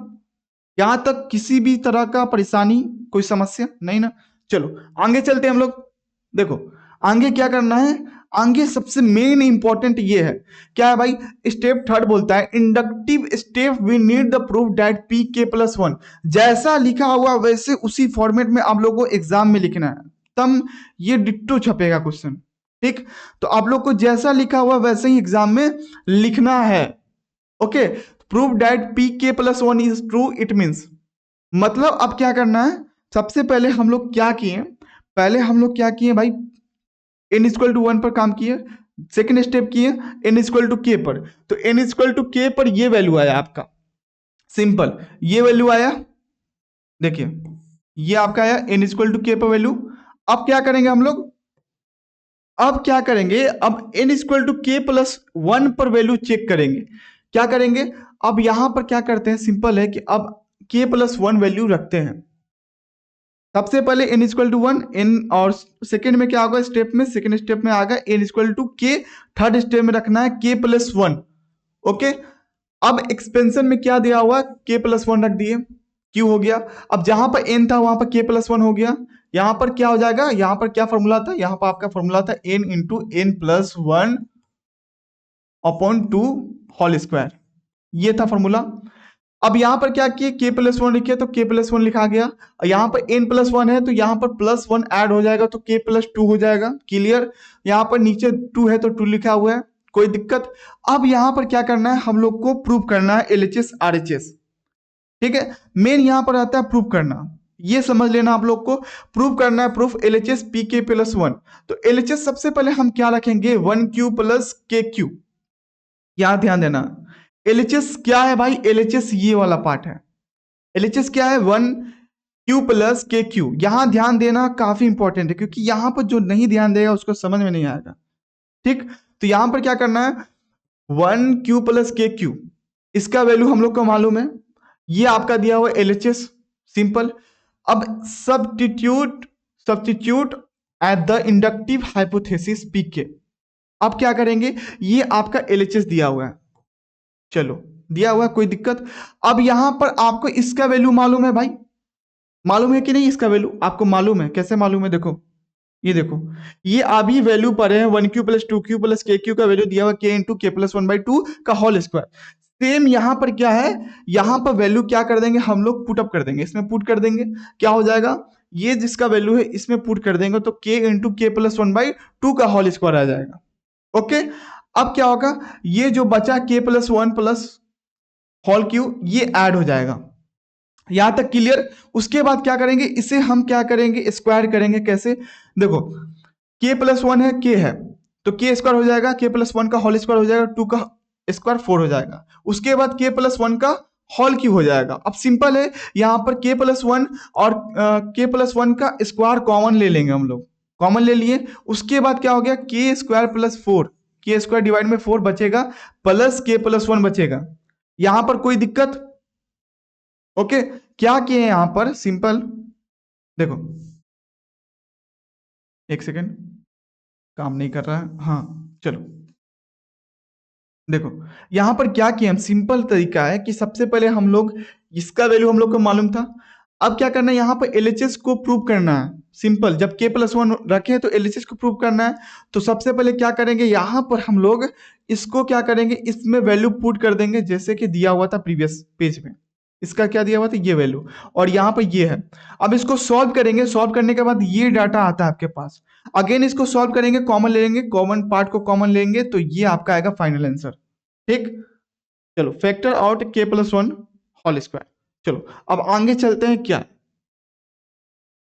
यहां तक किसी भी तरह का परेशानी, कोई समस्या नहीं ना? चलो आगे चलते हैं हम लोग। देखो आगे क्या करना है, आगे सबसे मेन इंपॉर्टेंट ये है। क्या है भाई? स्टेप 3 बोलता है inductive step we need the proof that P K plus 1। जैसा लिखा हुआ वैसे उसी फॉर्मेट में आप लोगों को एग्जाम में लिखना है, तब ये डिट्टो छपेगा क्वेश्चन। ठीक, तो आप लोग को जैसा लिखा हुआ वैसे ही एग्जाम में लिखना है। Okay, prove that P K plus 1 is true, it means, मतलब अब क्या करना है? सबसे पहले हम लोग क्या किए? पहले हम लोग क्या किए भाई? n इक्वल टू 1 पर काम किए। सेकेंड स्टेप किए n इक्वल टू k पर। तो n इक्वल टू k पर ये वैल्यू आया आपका, सिंपल ये वैल्यू आया। देखिए ये आपका आया n इक्वल टू k पर वैल्यू। अब क्या करेंगे हम लोग? अब क्या करेंगे? अब n equal to k plus 1 पर वैल्यू चेक करेंगे। क्या करेंगे? अब यहां पर क्या करते हैं? सिंपल है कि अब k प्लस 1 वैल्यू रखते हैं। सबसे पहले n इक्वल टू 1 n, और सेकेंड में क्या होगा? स्टेप में, सेकेंड स्टेप में आएगा n equal to k। Third step में रखना है k प्लस 1। ओके, अब एक्सपेंशन में क्या दिया हुआ? k प्लस 1 रख दिए, q हो गया। अब जहां पर n था वहां पर k प्लस 1 हो गया। यहां पर क्या हो जाएगा? यहां पर क्या फॉर्मूला था? यहां पर आपका फॉर्मूला था n into n plus 1 upon 2 whole square, ये था फॉर्मूला। अब यहां पर क्या किए? k प्लस 1 लिखे तो k प्लस 1 लिखा गया। यहां पर n प्लस 1 है तो यहां पर प्लस 1 ऐड हो जाएगा तो k प्लस 2 हो जाएगा। क्लियर? यहां पर नीचे 2 है तो 2 लिखा हुआ है। कोई दिक्कत? अब यहाँ पर क्या करना है, हम लोग को प्रूव करना है LHS RHS। ठीक है, मेन यहाँ पर आता है प्रूव करना, ये समझ लेना आप लोग को। प्रूव करना है, प्रूफ LHS PK + 1। तो LHS सबसे पहले हम क्या रखेंगे, 1Q + KQ। यहां ध्यान देना, LHS क्या है भाई, LHS ये वाला पार्ट है। LHS क्या है, 1Q + KQ। यहां ध्यान देना काफी इंपॉर्टेंट है, क्योंकि यहां पर जो नहीं ध्यान देगा उसको समझ में नहीं आएगा। ठीक, तो यहां पर क्या करना है, 1Q + KQ, इसका वैल्यू हम लोग को मालूम है, ये आपका दिया हुआ LHS, सिंपल। अब substitute at the inductive hypothesis PK। अब क्या करेंगे, ये आपका LHS दिया हुआ है, चलो दिया हुआ है, कोई दिक्कत? अब यहां पर आपको इसका वैल्यू मालूम है भाई, मालूम है कि नहीं, इसका वैल्यू आपको मालूम है, कैसे मालूम है, देखो ये देखो, ये अभी वैल्यू पर है 1Q + 2Q + KQ का वैल्यू दिया हुआ K × K + 1/2 का होल स्क्वायर। सेम यहां पर क्या है, यहां पर वैल्यू क्या कर देंगे हम लोग, पुट अप कर देंगे, इसमें पुट कर देंगे, क्या हो जाएगा, ये जिसका वैल्यू है इसमें पुट कर देंगे तो K × K + 1/2 का होल स्क्वायर आ जाएगा। ओके, अब क्या होगा, ये जो बचा K + 1 + होल क्यू, ये ऐड हो जाएगा, यहां तक क्लियर? उसके बाद क्या करेंगे, इसे हम क्या करेंगे, स्क्वायर करेंगे। कैसे, देखो K + 1 है, K है तो K स्क्वायर हो जाएगा, K + 1 का होल स्क्वायर हो जाएगा, 2 का स्क्वायर 4 हो जाएगा, उसके बाद K + 1 का होल क्यू हो जाएगा। अब सिंपल है, यहां पर K + 1 और K + 1 का स्क्वायर कॉमन ले लेंगे हम लोग, कॉमन ले लिए, उसके बाद क्या हो गया, K square + 4, K square divide में 4 बचेगा, प्लस K + 1 बचेगा। यहां पर कोई दिक्कत? ओके, क्या किए यहां पर, सिंपल देखो, एक सेकेंड, काम नहीं कर रहा है, हाँ चलो देखो, यहां पर क्या किया हम, सिंपल तरीका है कि सबसे पहले हम लोग, इसका वैल्यू हम लोग को मालूम था, अब क्या करना है, यहां पर LHS को प्रूव करना है। सिंपल, जब K + 1 रखे तो LHS को प्रूव करना है, तो सबसे पहले क्या करेंगे, यहां पर हम लोग इसको क्या करेंगे, इसमें वैल्यू पुट कर देंगे, जैसे कि दिया हुआ था प्रीवियस पेज में, इसका क्या दिया हुआ था, ये वैल्यू, और यहाँ पर ये है। अब इसको सॉल्व करेंगे, सॉल्व करने के बाद ये डाटा आता है आपके पास, अगेन इसको सॉल्व करेंगे, कॉमन ले लेंगे, कॉमन पार्ट को कॉमन लेंगे, तो ये आपका आएगा फाइनल आंसर। ठीक, चलो factor out K + 1 whole square. चलो अब आगे चलते हैं, क्या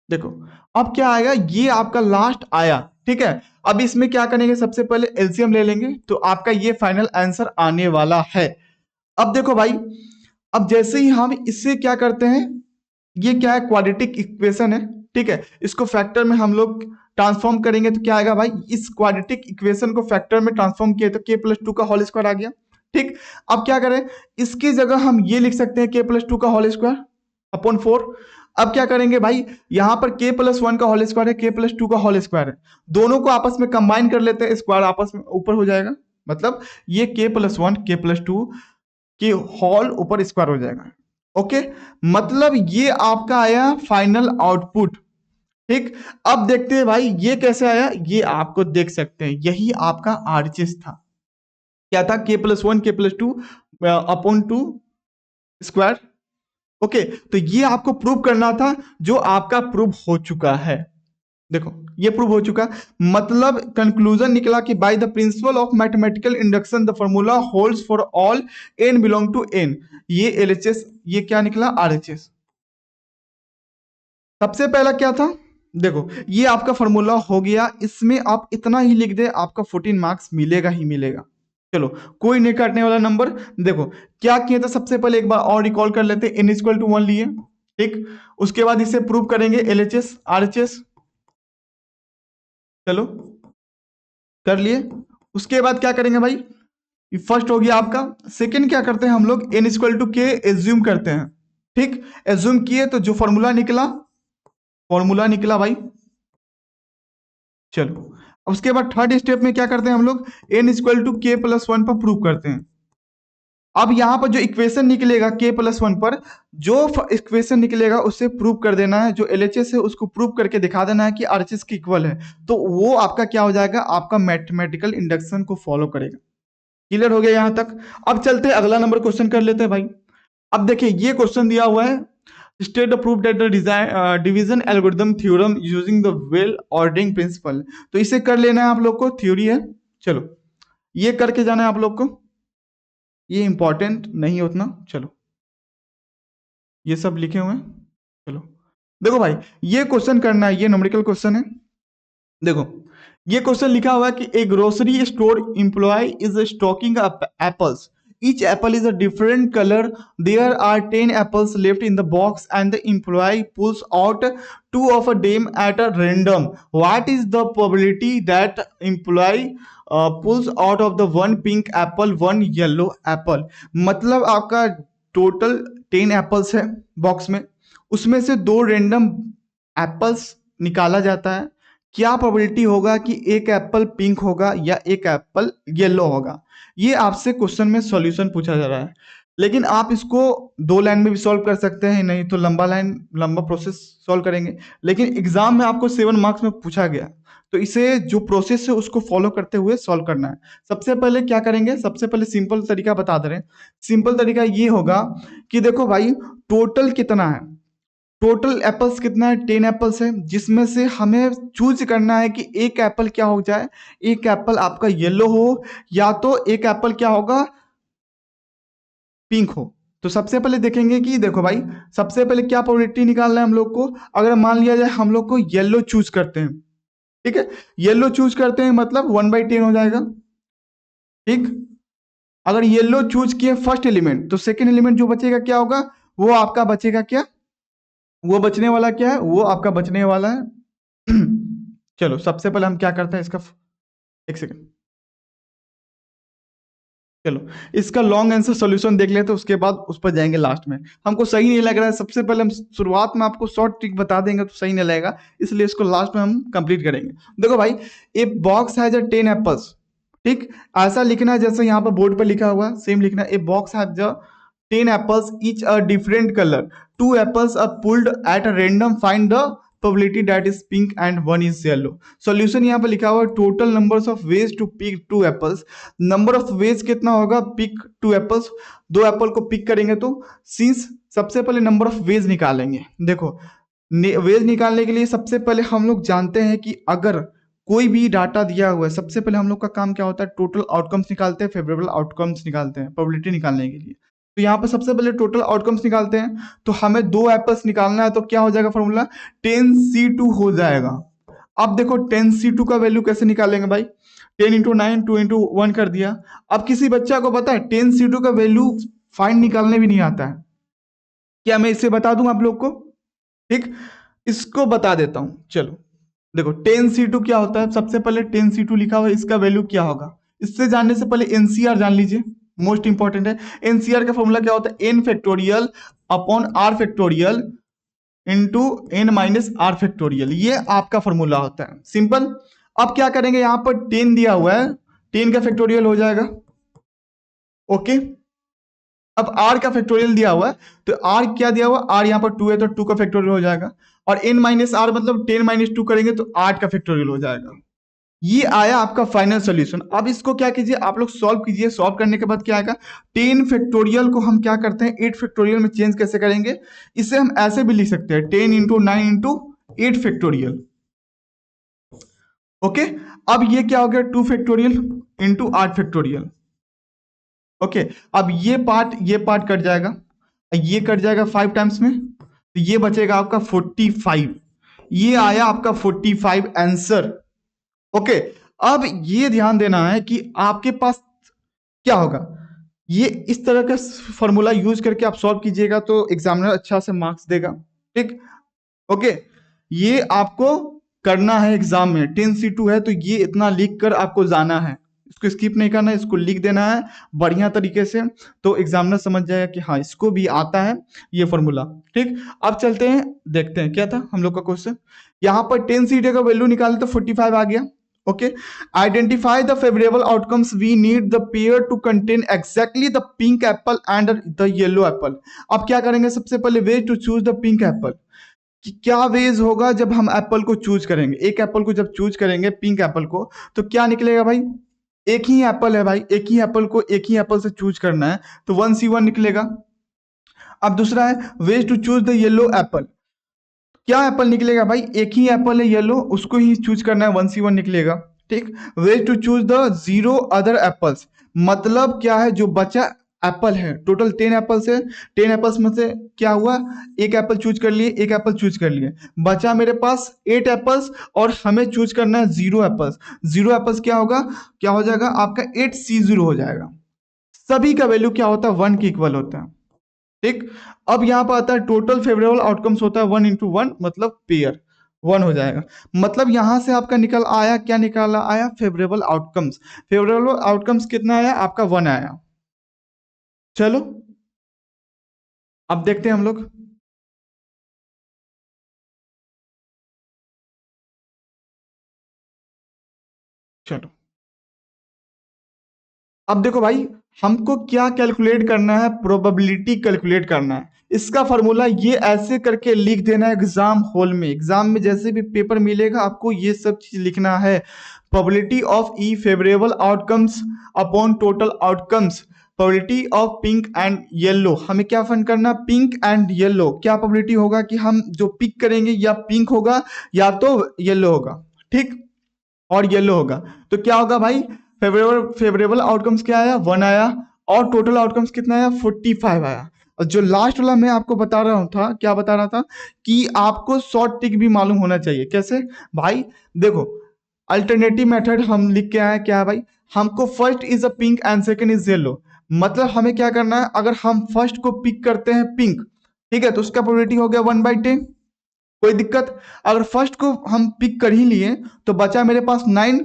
देखो, अब क्या आएगा, ये आपका लास्ट आया, ठीक है। अब इसमें क्या करेंगे, सबसे पहले एलसीएम ले लेंगे, तो आपका ये फाइनल आंसर आने वाला है। अब देखो भाई, अब जैसे ही हम इससे क्या करते हैं, ये क्या है, क्वाड्रेटिक इक्वेशन है, ठीक है, इसको फैक्टर में हम लोग ट्रांसफॉर्म करेंगे तो क्या आएगा भाई, इस क्वाड्रेटिक इक्वेशन को फैक्टर में ट्रांसफॉर्म किए तो K + 2 का होल स्क्वायर आ गया। ठीक, अब क्या करें, इसकी जगह हम ये लिख सकते हैं K + 2 का होल स्क्वायर अपॉन 4। अब क्या करेंगे भाई, यहां पर K + 1 का होल स्क्वायर है, K + 2 का होल स्क्वायर है, दोनों को आपस में कंबाइन कर लेते हैं, स्क्वायर आपस में ऊपर हो जाएगा, मतलब ये K + 1 K + 2 की होल ऊपर स्क्वायर हो जाएगा। ओके, मतलब ये आपका आया फाइनल आउटपुट। ठीक, अब देखते हैं भाई ये कैसे आया, ये आपको देख सकते हैं, यही आपका आरएचएस था, क्या था, K + 1 K + 2 upon 2 square. Okay, तो ये आपको प्रूव करना था, जो आपका प्रूव हो चुका है। देखो ये प्रूव हो चुका, मतलब कंक्लूजन निकला कि by the principle of mathematical induction the formula holds for all n belong to n। ये LHS, ये क्या निकला, RHS। सबसे पहला क्या था, देखो ये आपका फॉर्मूला हो गया, इसमें आप इतना ही लिख दे, आपका 14 मार्क्स मिलेगा ही मिलेगा। चलो कोई नहीं काटने वाला नंबर। देखो क्या किया था, सबसे पहले एक बार और रिकॉल कर लेते हैं, n = 1 लिए, ठीक, उसके बाद इसे प्रूव करेंगे LHS RHS, चलो कर लिए। उसके बाद क्या करेंगे भाई, फर्स्ट हो गया आपका, सेकंड क्या करते हैं हम लोग, n = k एज्यूम करते हैं। ठीक, एज्यूम किए तो जो फॉर्मूला निकला भाई, चलो उसके बाद थर्ड स्टेप में क्या करते हैं हम लोग, n = K + 1 पर प्रूव करते हैं। अब यहां पर जो इक्वेशन निकलेगा K + 1 पर, जो इक्वेशन निकलेगा उसे प्रूव कर देना है, जो LHS है उसको प्रूव करके दिखा देना है कि RHS की इक्वल है, तो वो आपका क्या हो जाएगा, आपका मैथमेटिकल इंडक्शन को फॉलो करेगा। क्लियर हो गया यहां तक? अब चलते हैं अगला नंबर क्वेश्चन कर लेते हैं भाई। अब देखिए ये क्वेश्चन दिया हुआ है, state the proof that the division algorithm theorem using the well ordering principle. तो इसे कर लेना है आप लोग को, थ्योरी है। चलो ये करके जाना है आप लोग को, ये इंपॉर्टेंट नहीं है उतना। चलो ये सब लिखे हुए हैं, चलो देखो भाई, ये क्वेश्चन करना है, ये न्यूमेरिकल क्वेश्चन है। देखो ये क्वेश्चन लिखा हुआ है कि a grocery store employee is stocking apples, each apple is a different color, there are 10 apples left in the box and the employee pulls out two of them at a random. What is the probability that employee pulls out of the one pink apple, one yellow apple? मतलब आपका total 10 apples है box में, उसमें से दो random apples निकाला जाता है। क्या प्रोबेबिलिटी होगा कि एक एप्पल पिंक होगा या एक एप्पल येलो होगा? ये आपसे क्वेश्चन में सॉल्यूशन पूछा जा रहा है, लेकिन आप इसको 2 लाइन में भी सॉल्व कर सकते हैं, नहीं तो लंबा प्रोसेस सॉल्व करेंगे। लेकिन एग्जाम में आपको 7 मार्क्स में पूछा गया, तो इसे जो प्रोसेस है उसको फॉलो करते हुए सॉल्व करना है। सबसे पहले क्या करेंगे, सबसे पहले सिंपल तरीका बता दे रहे हैं। सिंपल तरीका ये होगा कि देखो भाई, टोटल कितना है, टोटल एप्पल्स कितना है, 10 एप्पल्स है, जिसमें से हमें चूज करना है कि एक एप्पल क्या हो जाए, एक एप्पल आपका येलो हो या तो एक एप्पल क्या होगा, पिंक हो। तो सबसे पहले देखेंगे कि देखो भाई, सबसे पहले क्या प्रोबेबिलिटी निकालना है हम लोग को। अगर मान लिया जाए हम लोग को येलो चूज करते हैं, ठीक है, येलो चूज करते हैं मतलब 1/10 हो जाएगा, ठीक। अगर येलो चूज किए फर्स्ट एलिमेंट, तो सेकेंड एलिमेंट जो बचेगा क्या होगा, वो आपका बचेगा क्या, वो बचने वाला क्या है, वो आपका बचने वाला है चलो सबसे पहले हम क्या करते हैं इसका, एक सेकंड, चलो इसका लॉन्ग आंसर सॉल्यूशन देख लेते हैं, उसके बाद उस पर जाएंगे लास्ट में। हमको सही नहीं लग रहा है, सबसे पहले हम शुरुआत में आपको शॉर्ट ट्रिक बता देंगे तो सही नहीं लगेगा, इसलिए इसको लास्ट में हम कंप्लीट करेंगे। देखो भाई, ए बॉक्स हैज 10 एप्पल्स, ठीक, ऐसा लिखना है जैसे यहाँ पर बोर्ड पर लिखा हुआ, सेम लिखना है। A box has 10 apples, each a different color. 2 apples are pulled at a random. Find the probability that is pink and one is yellow. Solution यहाँ पर लिखा हुआ है, total numbers of ways to pick 2 apples. Number of ways कितना होगा, pick 2 apples, 2 Apple को pick करेंगे तो since सबसे पहले नंबर ऑफ वेज निकालेंगे। देखो वेज निकालने के लिए सबसे पहले हम लोग जानते हैं कि अगर कोई भी डाटा दिया हुआ है, सबसे पहले हम लोग का काम क्या होता है, टोटल आउटकम्स निकालते हैं, फेवरेबल आउटकम्स निकालते हैं प्रोबेबिलिटी निकालने के लिए। तो यहाँ पर सबसे पहले टोटल आउटकम्स निकालते हैं, तो हमें 2 एप्पल्स निकालना है, तो क्या हो जाएगा फॉर्मूला, 10C2 हो जाएगा। अब देखो 10C2 का वैल्यू कैसे निकालेंगे भाई, 10 इंटू 9, 2 इंटू 1 कर दिया। अब किसी बच्चा को पता है 10C2 का वैल्यू फाइंड निकालने भी नहीं आता है, क्या मैं इसे बता दूं आप लोग को, ठीक, इसको बता देता हूं। चलो देखो 10C2 क्या होता है, सबसे पहले 10C2 लिखा हुआ है, इसका वैल्यू क्या होगा, इससे जानने से पहले एनसीआर जान लीजिए, मोस्ट इंपॉर्टेंट है। एनसीआर का फॉर्मूला क्या होता है, n factorial upon r factorial into n minus r factorial, ये आपका फॉर्मूला होता है, सिंपल। अब क्या करेंगे, यहां पर 10 दिया हुआ है, 10 का फैक्टोरियल हो जाएगा, ओके। अब r का फैक्टोरियल दिया हुआ है, तो r क्या दिया हुआ, r यहाँ पर 2 है तो 2 का फैक्टोरियल हो जाएगा, और n माइनस r मतलब 10 माइनस 2 करेंगे तो 8 का फैक्टोरियल हो जाएगा। ये आया आपका फाइनल सॉल्यूशन। अब इसको क्या कीजिए, आप लोग सॉल्व कीजिए, सॉल्व करने के बाद क्या आएगा, 10 फैक्टोरियल को हम क्या करते हैं 8 फैक्टोरियल में चेंज कैसे करेंगे, इसे हम ऐसे भी लिख सकते हैं 10 इंटू 9 इंटू 8 फैक्टोरियल, ओके। अब ये क्या हो गया, 2 फैक्टोरियल इंटू 8 फैक्टोरियल, ओके। अब ये पार्ट कट जाएगा, ये कट जाएगा 5 टाइम्स में, तो ये बचेगा आपका 45, ये आया आपका 45 आंसर, ओके। अब ये ध्यान देना है कि आपके पास क्या होगा, ये इस तरह का फॉर्मूला यूज करके आप सॉल्व कीजिएगा तो एग्जामिनर अच्छा से मार्क्स देगा, ठीक, ओके। ये आपको करना है एग्जाम में, 10C2 है तो ये इतना लिख कर आपको जाना है, इसको स्किप नहीं करना है, इसको लिख देना है बढ़िया तरीके से, तो एग्जामिनर समझ जाएगा कि हाँ इसको भी आता है ये फॉर्मूला, ठीक। अब चलते हैं, देखते हैं क्या था हम लोग का क्वेश्चन। यहाँ पर 10C2 का वैल्यू निकाले तो 45 आ गया, okay. Identify the favorable outcomes. We need the pair to contain exactly the pink apple and the yellow apple. अब क्या करेंगे, सबसे पहले way to choose the pink apple, कि क्या वेज होगा जब हम एप्पल को चूज करेंगे, एक एप्पल को जब चूज करेंगे पिंक एप्पल को, तो क्या निकलेगा भाई, एक ही एप्पल है भाई, एक ही एप्पल को एक ही एप्पल से चूज करना है तो 1C1 निकलेगा। अब दूसरा है ways to choose the yellow apple, क्या एप्पल निकलेगा भाई, एक ही एप्पल है येलो, उसको ही चूज करना है, 1C1 निकलेगा, ठीक। Ways to choose the 0 other apples, मतलब क्या है, जो बचा एप्पल है, टोटल 10 एप्पल्स है, 10 एप्पल्स में से क्या हुआ, एक एप्पल चूज कर लिए, एक एप्पल चूज कर लिए, बचा मेरे पास 8 एप्पल्स और हमें चूज करना है 0 एप्पल्स। 0 एप्पल्स क्या होगा, क्या हो जाएगा आपका 8C0 हो जाएगा। सभी का वैल्यू क्या होता है, 1 के इक्वल होता है। ठीक। अब यहां पर आता है टोटल फेवरेबल आउटकम्स होता है 1 इंटू 1, मतलब पेयर 1 हो जाएगा। मतलब यहां से आपका निकल आया, क्या निकाला आया, फेवरेबल आउटकम्स। फेवरेबल आउटकम्स कितना आया आपका, 1 आया। चलो अब देखते हैं हम लोग। चलो अब देखो भाई, हमको क्या कैलकुलेट करना है, प्रोबेबिलिटी कैलकुलेट करना है। इसका फॉर्मूला ये ऐसे करके लिख देना है एग्जाम हॉल में, एग्जाम में जैसे भी पेपर मिलेगा आपको ये सब चीज लिखना है। Probability of E favourable outcomes upon total outcomes, probability of pink and yellow. हमें क्या फाइंड करना, पिंक एंड येलो, क्या प्रोबेबिलिटी होगा कि हम जो पिक करेंगे या पिंक होगा या तो येलो होगा। ठीक, और येलो होगा तो क्या होगा भाई, फेवरेबल आउटकम्स क्या आया, 1 आया, और टोटल आउटकम्स कितना आया, 45 आया। और जो लास्ट वाला मैं आपको बता रहा हूँ था, क्या बता रहा था कि आपको शॉर्ट टिक भी मालूम होना चाहिए। कैसे भाई, देखो अल्टरनेटिव मेथड हम लिख के आए, क्या है भाई, हमको first is a pink and second is yellow. मतलब हमें क्या करना है, अगर हम फर्स्ट को पिक करते हैं पिंक, ठीक है, तो उसका प्रोबेबिलिटी हो गया 1/10, कोई दिक्कत। अगर फर्स्ट को हम पिक कर ही लिए तो बचा मेरे पास 9,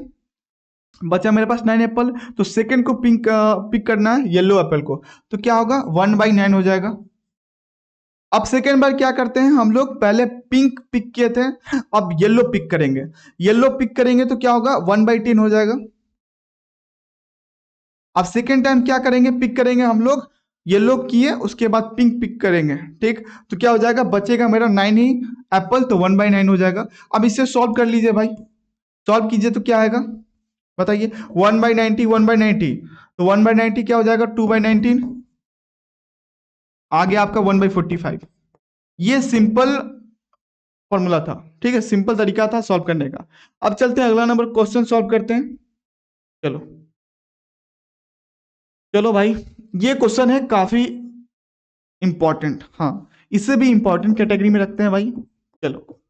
बचा मेरे पास 9 एप्पल, तो सेकंड को पिक करना है येलो एप्पल को, तो क्या होगा 1/9 हो जाएगा। अब सेकेंड बार क्या करते हैं हम लोग, पहले पिंक पिक किए थे, अब येलो पिक करेंगे, येलो पिक करेंगे तो क्या होगा 1/10 हो जाएगा। अब सेकेंड टाइम क्या करेंगे, पिक करेंगे हम लोग, येलो किए उसके बाद पिंक पिक करेंगे, ठीक, तो क्या हो जाएगा, बचेगा मेरा 9 ही एप्पल, तो 1/9 हो जाएगा। अब इसे सॉल्व कर लीजिए भाई, सॉल्व कीजिए तो क्या आएगा बताइए, 1/90, 1/90, तो 1/90 क्या हो जाएगा, 2/19, आ गया आपका 1/45। ये सिंपल फॉर्मूला था, ठीक है, सिंपल तरीका था सॉल्व करने का। अब चलते हैं अगला नंबर क्वेश्चन सॉल्व करते हैं। चलो चलो भाई, ये क्वेश्चन है काफी इंपॉर्टेंट, हाँ, इसे भी इंपॉर्टेंट कैटेगरी में रखते हैं भाई। चलो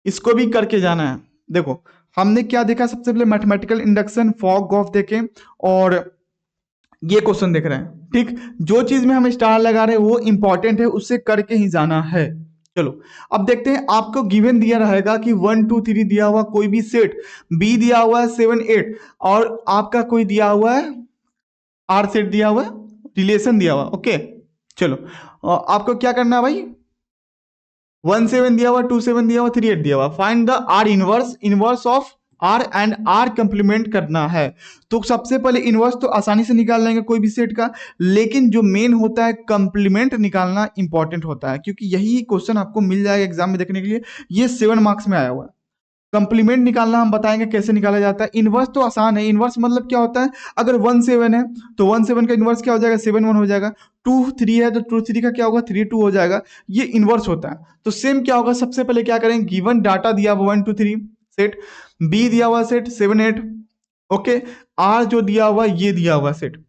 इसको भी करके जाना है। देखो हमने क्या देखा, सबसे पहले मैथमेटिकल इंडक्शन फॉग ऑफ देखे, और ये क्वेश्चन देख रहे हैं। ठीक, जो चीज में हम स्टार लगा रहे हैं वो इंपॉर्टेंट है, उससे करके ही जाना है। चलो अब देखते हैं, आपको गिवन दिया रहेगा कि 1 2 3 दिया हुआ कोई भी सेट, बी दिया हुआ है 7 8, और आपका कोई दिया हुआ है आर सेट दिया हुआ है, रिलेशन दिया हुआ, ओके। चलो आपको क्या करना है भाई, 1 7 दिया हुआ, 2 7 दिया हुआ, 3 8 दिया हुआ, find the R inverse, inverse of R and R complement करना है। तो सबसे पहले इनवर्स तो आसानी से निकाल लेंगे कोई भी सेट का, लेकिन जो मेन होता है कंप्लीमेंट निकालना इंपॉर्टेंट होता है, क्योंकि यही क्वेश्चन आपको मिल जाएगा एग्जाम में देखने के लिए। ये 7 मार्क्स में आया हुआ है। कंप्लीमेंट निकालना हम बताएंगे कैसे निकाला जाता है। इनवर्स तो आसान है, इनवर्स मतलब क्या होता है, अगर 1 7 है तो 1 7 का इनवर्स क्या हो जाएगा, 7 1 हो जाएगा। 2 3 है तो 2 3 का क्या होगा, 3 2 हो जाएगा। ये इनवर्स होता है। तो सेम क्या होगा, सबसे पहले क्या करेंगे, गिवन डाटा दिया हुआ 1 2 3 सेट, बी दिया हुआ सेट 7 8, ओके, आर जो दिया हुआ ये दिया हुआ सेट।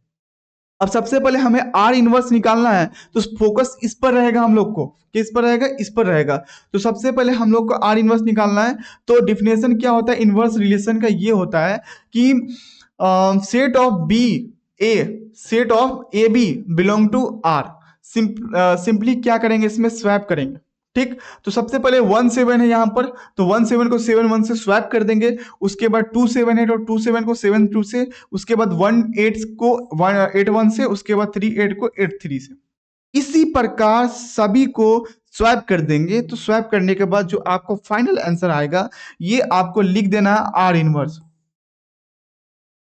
अब सबसे पहले हमें आर इनवर्स निकालना है, तो फोकस इस पर रहेगा हम लोग को, किस पर रहेगा, इस पर रहेगा। तो सबसे पहले हम लोग को आर इनवर्स निकालना है। तो डिफिनेशन क्या होता है इनवर्स रिलेशन का, ये होता है कि set of B A, set of A B belong to R. Simply क्या करेंगे, इसमें स्वैप करेंगे। ठीक, तो सबसे पहले 1 7 है यहाँ पर, तो 1 7 को 7 1 से स्वैप कर देंगे। उसके बाद 2 7 है तो 2 7 को 7 2 से, उसके बाद 1 8 को 8 1 से, उसके बाद 3 8 को 8 3 से। इसी प्रकार सभी को स्वैप कर देंगे। तो स्वैप करने के बाद जो आपको फाइनल आंसर आएगा, ये आपको लिख देना है आर इनवर्स।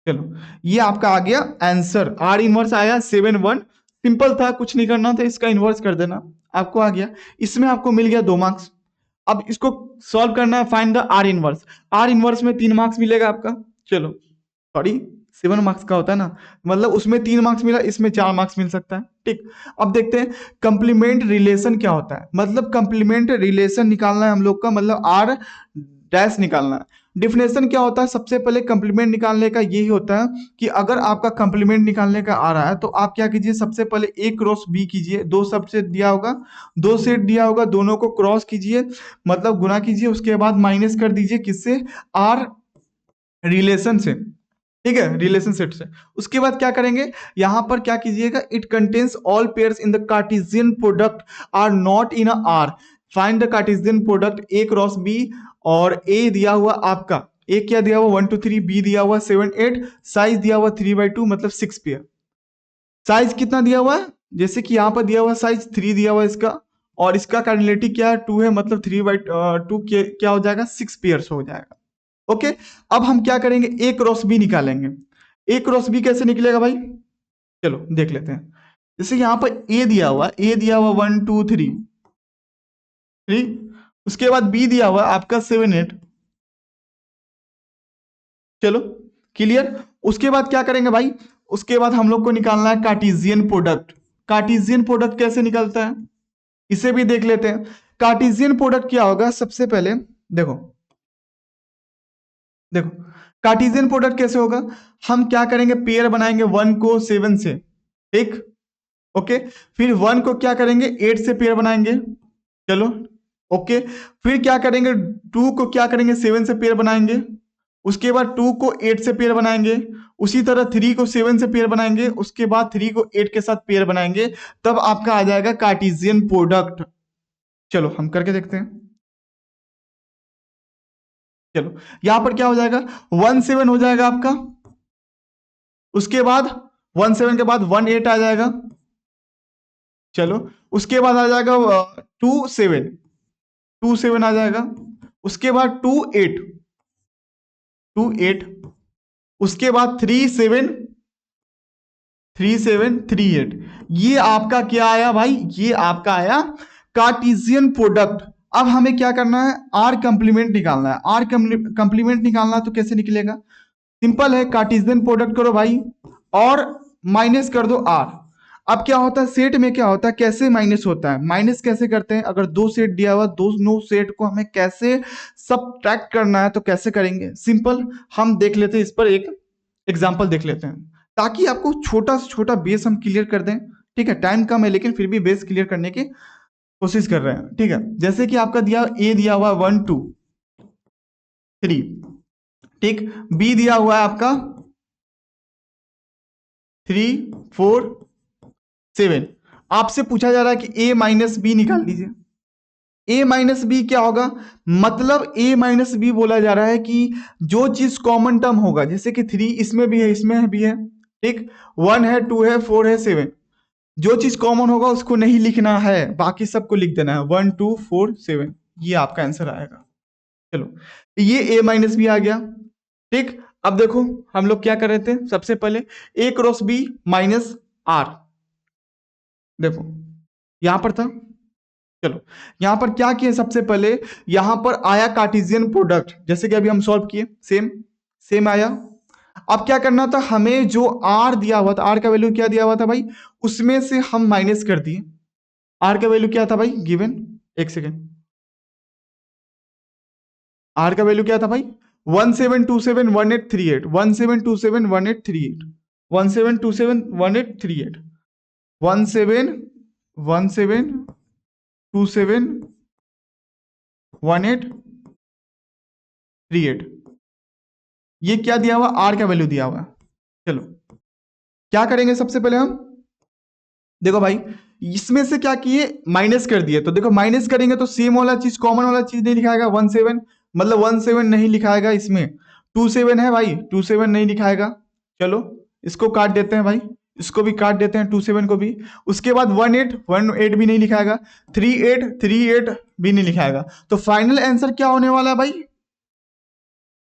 चलो ये आपका आ गया आंसर, आर इनवर्स आया 7 1, सिंपल था, कुछ नहीं करना था, इसका इनवर्स कर देना, आपको आ गया। इसमें आपको मिल गया 2 मार्क्स। अब इसको सॉल्व करना है, find the R inverse. Are inverse में 3 मार्क्स मिलेगा आपका। चलो सॉरी 7 मार्क्स का होता है ना, मतलब उसमें 3 मार्क्स मिला, इसमें 4 मार्क्स मिल सकता है। ठीक, अब देखते हैं कंप्लीमेंट रिलेशन क्या होता है। मतलब कंप्लीमेंट रिलेशन निकालना है हम लोग का, मतलब आर डैश निकालना है। डिफिनेशन क्या होता है, सबसे पहले कंप्लीमेंट निकालने का यही होता है कि अगर आपका कंप्लीमेंट निकालने का आ रहा है तो आप क्या कीजिए, सबसे पहले ए क्रॉस बी कीजिए, दो सबसेट दिया होगा, दो सेट दिया होगा, दोनों को क्रॉस कीजिए, मतलब गुना कीजिए, उसके बाद माइनस कर दीजिए किससे, आर रिलेशन से, ठीक है, रिलेशन सेट से। उसके बाद क्या करेंगे, यहां पर क्या कीजिएगा, it contains all pairs in the Cartesian product are not in R, find the Cartesian product A cross B, और ए दिया हुआ आपका, ए क्या दिया हुआ 1 2 3, बी दिया हुआ 7 8, साइज दिया हुआ 3/2 मतलब 6 पेयर। साइज कितना दिया हुआ है, जैसे कि यहां पर दिया हुआ साइज 3 दिया हुआ इसका, और इसका कार्डिनलिटी क्या है 2 है, मतलब 3/2 क्या हो जाएगा, 6 पेयर्स हो जाएगा। ओके, अब हम क्या करेंगे, ए क्रॉस बी निकालेंगे। ए क्रॉस बी कैसे निकलेगा भाई, चलो देख लेते हैं। जैसे यहां पर ए दिया हुआ, ए दिया हुआ 1 2 3 3, उसके बाद बी दिया हुआ आपका 7 8, चलो क्लियर। उसके बाद क्या करेंगे भाई, उसके बाद हम लोग को निकालना है कार्टेशियन प्रोडक्ट। कार्टेशियन प्रोडक्ट कैसे निकलता है, इसे भी देख लेते हैं। कार्टेशियन प्रोडक्ट क्या होगा, सबसे पहले देखो देखो कार्टेशियन प्रोडक्ट कैसे होगा, हम क्या करेंगे, पेयर बनाएंगे 1 को 7 से, ठीक, ओके, फिर 1 को क्या करेंगे 8 से पेयर बनाएंगे, चलो ओके, फिर क्या करेंगे 2 को क्या करेंगे 7 से पेयर बनाएंगे, उसके बाद 2 को 8 से पेयर बनाएंगे, उसी तरह 3 को 7 से पेयर बनाएंगे, उसके बाद 3 को 8 के साथ पेयर बनाएंगे, तब आपका आ जाएगा कार्टेशियन प्रोडक्ट। चलो हम करके देखते हैं, चलो यहां पर क्या हो जाएगा, 1 7 हो जाएगा आपका, उसके बाद 1 7 के बाद 1 8 आ जाएगा, चलो उसके बाद आ जाएगा 2 7, 2 7 आ जाएगा, उसके बाद 2 8, 2 8, उसके बाद 3 7, 3 7 3 8, ये आपका क्या आया भाई, ये आपका आया कार्टेशियन प्रोडक्ट। अब हमें क्या करना है, आर कंप्लीमेंट निकालना है। आर कंप्लीमेंट निकालना तो कैसे निकलेगा, सिंपल है, कार्टेशियन प्रोडक्ट करो भाई और माइनस कर दो आर। अब क्या होता है, सेट में क्या होता है, कैसे माइनस होता है, माइनस कैसे करते हैं, अगर दो सेट दिया हुआ, दोनों सेट को हमें कैसे सबट्रैक्ट करना है तो कैसे करेंगे, सिंपल, हम देख लेते हैं, इस पर एक एग्जाम्पल देख लेते हैं, ताकि आपको छोटा से छोटा बेस हम क्लियर कर दें, ठीक है, टाइम कम है लेकिन फिर भी बेस क्लियर करने की कोशिश कर रहे हैं, ठीक है। जैसे कि आपका दिया ए दिया हुआ 1 2 3, ठीक, बी दिया हुआ है आपका 3 4 7, आपसे पूछा जा रहा है कि ए माइनस बी निकाल लीजिए। ए माइनस बी क्या होगा, मतलब ए माइनस बी बोला जा रहा है कि जो चीज कॉमन टर्म होगा, जैसे कि 3 इसमें भी है, इसमें भी है, ठीक, 1 है 2 है 4 है 7, जो चीज कॉमन होगा उसको नहीं लिखना है, बाकी सबको लिख देना है, 1 2 4 7, ये आपका आंसर आएगा। चलो ये ए माइनस बी आ गया, ठीक। अब देखो हम लोग क्या कर रहे थे, सबसे पहले ए क्रॉस बी माइनस आर, देखो यहां पर था, चलो यहां पर क्या किए, सबसे पहले यहां पर आया कार्टेशियन प्रोडक्ट, जैसे कि अभी हम सॉल्व किए, सेम सेम आया। अब क्या करना था, हमें जो आर दिया हुआ था, आर का वैल्यू क्या दिया हुआ था भाई, उसमें से हम माइनस कर दिए, आर का वैल्यू क्या था भाई गिवन, एक सेकेंड, आर का वैल्यू क्या था भाई 17271838, 17271838, 17271838, 17271838, ये क्या दिया हुआ, आर का वैल्यू दिया हुआ। चलो क्या करेंगे, सबसे पहले हम देखो भाई, इसमें से क्या किए, माइनस कर दिए, तो देखो माइनस करेंगे तो सेम वाला चीज, कॉमन वाला चीज नहीं लिखाएगा, 1 7, मतलब 1 7 नहीं लिखाएगा, इसमें 2 7 है भाई, 2 7 नहीं लिखाएगा, चलो इसको काट देते हैं भाई, इसको भी काट देते हैं 2 7 को भी, उसके बाद 1 8 भी नहीं लिखाएगा, 3 8 भी नहीं लिखाएगा, तो फाइनल आंसर क्या होने वाला है भाई,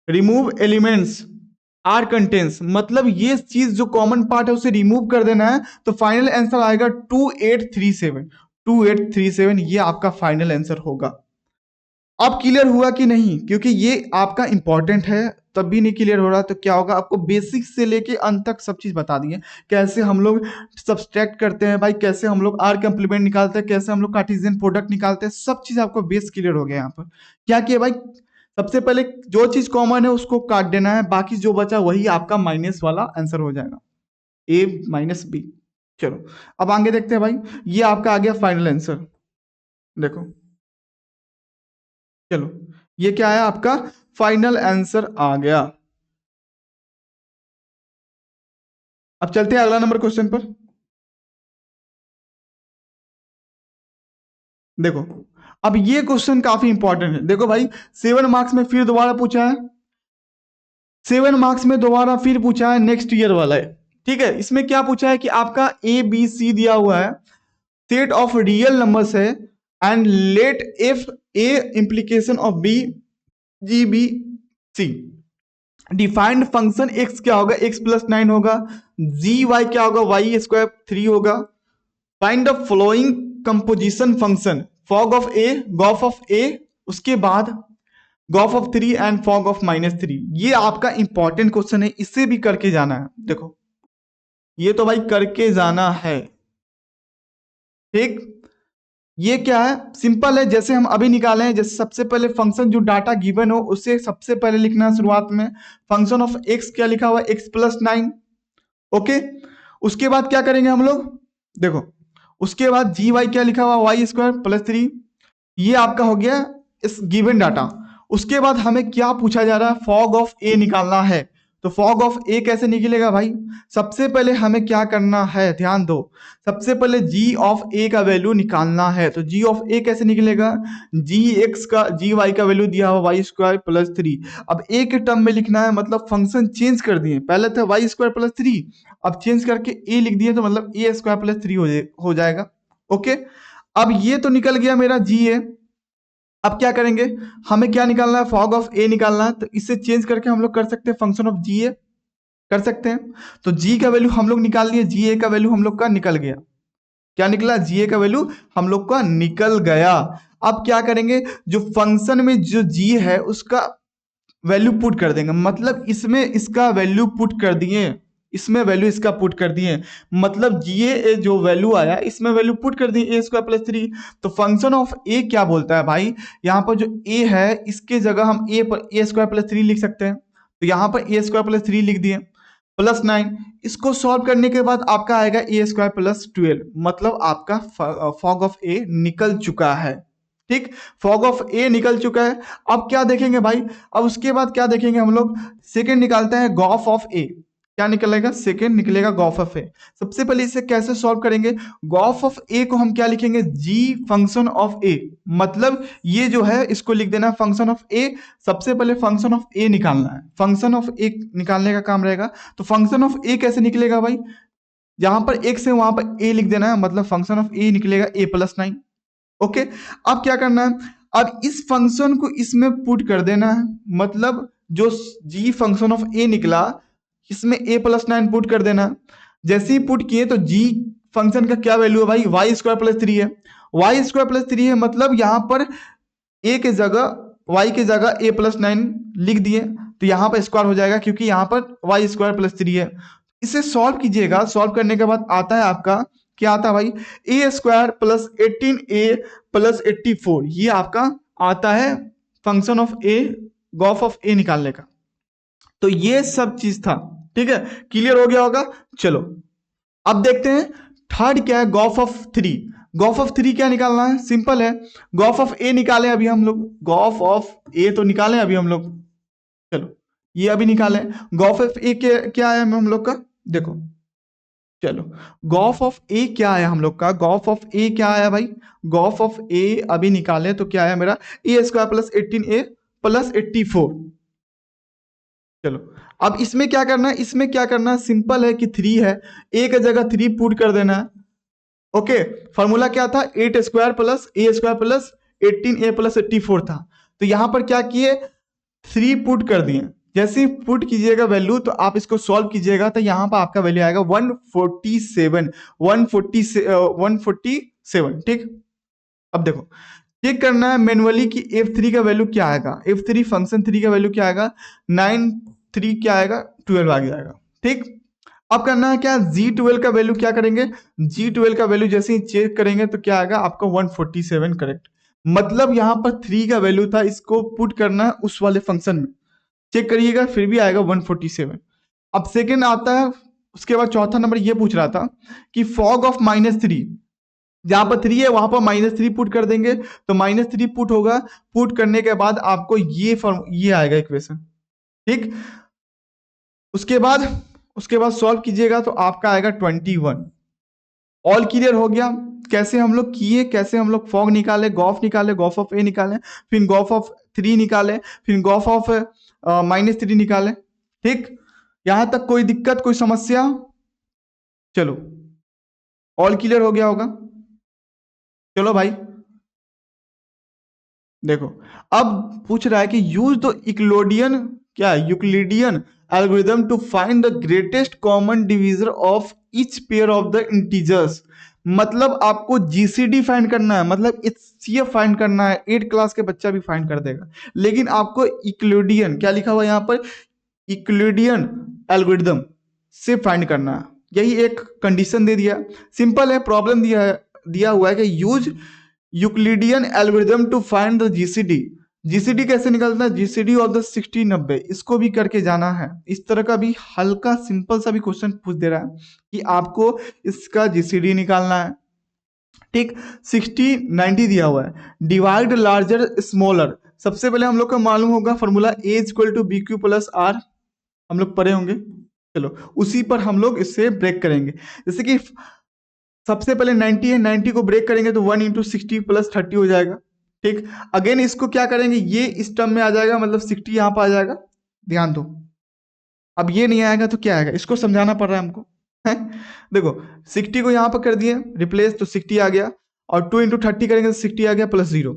रिमूव एलिमेंट्स आर कंटेंस, मतलब ये चीज जो कॉमन पार्ट है उसे रिमूव कर देना है, तो फाइनल आंसर आएगा 2837, 2837, ये आपका फाइनल आंसर होगा। अब क्लियर हुआ कि नहीं, क्योंकि ये आपका इंपॉर्टेंट है, तब भी नहीं क्लियर हो रहा तो क्या होगा, आपको बेसिक से लेके अंत तक सब चीज बता दिए, कैसे हम लोग सब्सट्रैक्ट करते हैं भाई, कैसे हम लोग आर कंप्लीमेंट निकालते हैं, कैसे हम लोग कार्टेशियन प्रोडक्ट निकालते हैं, सब चीज आपको बेस क्लियर हो गया। यहाँ पर क्या किया भाई, सबसे पहले जो चीज कॉमन है उसको काट देना है, बाकी जो बचा वही आपका माइनस वाला आंसर हो जाएगा, ए माइनस बी। चलो अब आगे देखते हैं भाई, ये आपका आ गया फाइनल आंसर। देखो चलो ये क्या है आपका फाइनल आंसर आ गया। अब चलते हैं अगला नंबर क्वेश्चन पर। देखो अब ये क्वेश्चन काफी इंपॉर्टेंट है। देखो भाई 7 मार्क्स में फिर दोबारा पूछा है, 7 मार्क्स में दोबारा फिर पूछा है, नेक्स्ट ईयर वाला है। ठीक है, इसमें क्या पूछा है कि आपका ए बी सी दिया हुआ है, सेट ऑफ रियल नंबर्स है, and let if A implication of B G B C. Defined function X क्या होगा, एक्स प्लस 9 होगा, जी वाई क्या होगा, वाई स्क्वायर 3 होगा। Find the following composition function, fog of a, gof of a, उसके बाद gof of 3 and fog of -3। ये आपका इंपॉर्टेंट क्वेश्चन है, इससे भी करके जाना है। देखो ये तो भाई करके जाना है, ठीक। ये क्या है, सिंपल है, जैसे हम अभी निकाले हैं। जैसे सबसे पहले फंक्शन जो डाटा गिवन हो उससे सबसे पहले लिखना है शुरुआत में, फंक्शन ऑफ एक्स क्या लिखा हुआ है, एक्स प्लस 9। ओके, उसके बाद क्या करेंगे हम लोग, देखो उसके बाद जी वाई क्या लिखा हुआ, वाई स्क्वायर प्लस 3। ये आपका हो गया इस गिवन डाटा। उसके बाद हमें क्या पूछा जा रहा है, फॉग ऑफ ए निकालना है। तो फॉग ऑफ ए कैसे निकलेगा भाई, सबसे पहले हमें क्या करना है, ध्यान दो, सबसे पहले जी ऑफ ए का वैल्यू निकालना है। तो जी ऑफ ए कैसे निकलेगा, जी एक्स का जी वाई का वैल्यू दिया हुआ वाई स्क्वायर प्लस 3। अब ए के टर्म में लिखना है, मतलब फंक्शन चेंज कर दिए, पहले था वाई स्क्वायर प्लस 3, अब चेंज करके ए लिख दिए, तो मतलब ए स्क्वायर प्लस 3 हो जाएगा। ओके, अब ये तो निकल गया मेरा जी ए। अब क्या करेंगे, हमें क्या निकालना है, फॉग ऑफ ए निकालना है। तो इससे चेंज करके हम लोग कर सकते हैं फंक्शन ऑफ जी ए, कर सकते हैं। तो जी का वैल्यू हम लोग निकाल लिए, जी ए का वैल्यू हम लोग का निकल गया। क्या निकला, जी ए का वैल्यू हम लोग का निकल गया। अब क्या करेंगे, जो फंक्शन में जो जी है उसका वैल्यू पुट कर देंगे, मतलब इसमें इसका वैल्यू पुट कर दिए, इसमें वैल्यू इसका पुट कर दिए, मतलब जी जो वैल्यू आया इसमें वैल्यू पुट कर दी, ए स्क्वायर प्लस 3। तो फंक्शन ऑफ ए क्या बोलता है भाई, यहाँ पर जो ए है इसके जगह हम ए पर ए स्क्वायर प्लस 3 लिख सकते हैं। तो यहाँ पर ए स्क्वायर प्लस 3 लिख दिए, प्लस 9। इसको सॉल्व करने के बाद आपका आएगा ए स्क्वायर प्लस 12, मतलब आपका फॉग ऑफ ए निकल चुका है। ठीक, फॉग ऑफ ए निकल चुका है। अब क्या देखेंगे भाई, अब उसके बाद क्या देखेंगे हम लोग, सेकंड निकालते हैं गॉफ ऑफ ए। क्या निकलेगा, सेकंड निकलेगा गॉफ ऑफ ए। सबसे पहले इसे कैसे सॉल्व करेंगे, गॉफ ऑफ ए को हम क्या लिखेंगे, जी फंक्शन ऑफ ए, मतलब ये जो है इसको लिख देना फंक्शन ऑफ ए। सबसे पहले फंक्शन ऑफ ए निकालना है, फंक्शन ऑफ ए निकालने का काम रहेगा। तो फंक्शन ऑफ ए कैसे निकलेगा भाई, जहां पर एक से वहां पर ए लिख देना है, मतलब फंक्शन ऑफ ए निकलेगा ए प्लस 9। ओके, अब क्या करना है, अब इस फंक्शन को इसमें पुट कर देना है, मतलब जो जी फंक्शन ऑफ ए निकला इसमें ए प्लस 9 पुट कर देना। जैसे ही पुट किए तो जी फंक्शन का क्या वैल्यू है भाई, वाई स्क्वायर प्लस 3 है, वाई स्क्वायर प्लस 3 है, मतलब यहां पर ए के जगह वाई के जगह ए प्लस 9 लिख दिए, तो यहां पर स्क्वायर हो जाएगा क्योंकि यहां पर वाई स्क्वायर प्लस 3 है। इसे सॉल्व कीजिएगा, सॉल्व करने के बाद आता है आपका, क्या आता है भाई, ए स्क्वायर प्लस 18a प्लस 84, ये आपका आता है function of a, gof of a निकालने का। तो ये सब चीज था, ठीक है, क्लियर हो गया होगा। चलो अब देखते हैं थर्ड क्या है, गॉफ ऑफ 3। गॉफ ऑफ 3 क्या निकालना है, सिंपल है, गॉफ ऑफ ए निकाले अभी हम लोग, गॉफ ऑफ ए तो निकाले अभी हम लोग। चलो ये अभी निकाले, गॉफ ऑफ ए क्या है हम लोग का, देखो चलो गॉफ ऑफ ए क्या है हम लोग का, गॉफ ऑफ ए क्या आया भाई, गॉफ ऑफ ए अभी निकाले तो क्या आया मेरा, ए स्क्वायर प्लस 18a प्लस 84। चलो अब इसमें क्या करना है, इसमें क्या करना है, सिंपल है कि 3 है, ए की जगह 3 पुट कर देना है। ओके, फॉर्मूला क्या था, 8 स्क्वायर प्लस ए स्क्वायर प्लस 18a प्लस 84 था। तो यहां पर क्या किए, 3 पुट कर दिए। जैसे ही पुट कीजिएगा वैल्यू तो आप इसको सॉल्व कीजिएगा, तो यहां पर आपका वैल्यू आएगा 147, 147। ठीक, अब देखो चेक करना है मैनुअली कि f3 का वैल्यू क्या आएगा, f3 फंक्शन 3 का वैल्यू क्या आएगा, 9 3 क्या आएगा, 12 आ जाएगा। ठीक, अब करना है क्या, G12 का वैल्यू क्या करेंगे, G12 का वैल्यू जैसे ही चेक करेंगे तो क्या आएगा आपका 147 करेक्ट, मतलब यहाँ पर 3 का वैल्यू था, इसको पुट करना है उस वाले फंक्शन में, चेक करिएगा फिर भी आएगा 147। अब सेकेंड आता है, उसके बाद चौथा नंबर ये पूछ रहा था कि फॉग ऑफ -3, जहां पर 3 है वहां पर -3 पुट कर देंगे तो -3 पुट होगा। पुट करने के बाद आपको ये आएगा इक्वेशन, ठीक। उसके बाद सॉल्व कीजिएगा तो आपका आएगा 21। ऑल क्लियर हो गया। कैसे हम लोग किए, कैसे हम लोग फॉग निकाले, गॉफ ऑफ ए निकाले, फिर गॉफ ऑफ 3 निकाले, फिर गॉफ ऑफ -3 निकाले, ठीक। यहां तक कोई दिक्कत, कोई समस्या? चलो, ऑल क्लियर हो गया होगा। चलो भाई देखो, अब पूछ रहा है कि यूज द इक्लोडियन, क्या Euclidean algorithm to find the greatest common divisor of each pair of the integers. मतलब आपको जीसीडी फाइंड करना है, मतलब एचसीएफ फाइंड करना है, 8 क्लास के बच्चा भी फाइंड कर देगा, लेकिन आपको इक्लोडियन, क्या लिखा हुआ है यहाँ पर, इक्लोडियन एल्गोरिथम से फाइंड करना है। यही एक कंडीशन दे दिया, सिंपल है। प्रॉब्लम दिया हुआ है कि use Euclidean algorithm to find the GCD. GCD कैसे निकलता है, जीसीडी ऑफ द 60-90, इसको भी करके जाना है। इस तरह का भी हल्का सिंपल सा भी क्वेश्चन पूछ दे रहा है कि आपको इसका जीसीडी निकालना है, ठीक। 60-90 दिया हुआ है। डिवाइड लार्जर स्मॉलर, सबसे पहले हम लोग को मालूम होगा formula A equal to B Q plus R, हम लोग पढ़े होंगे। चलो उसी पर हम लोग इससे ब्रेक करेंगे। जैसे कि सबसे पहले 90 है, 90 को ब्रेक करेंगे तो 1 × 60 + 30 हो जाएगा, ठीक। अगेन इसको क्या करेंगे, ये इस टर्म में आ जाएगा, मतलब 60 यहाँ पर आ जाएगा। ध्यान दो, अब ये नहीं आएगा तो क्या आएगा, इसको समझाना पड़ रहा है हमको, है। देखो 60 को यहाँ पर कर दिए रिप्लेस तो 60 आ गया, और 2 × 30 करेंगे तो 60 आ गया प्लस 0।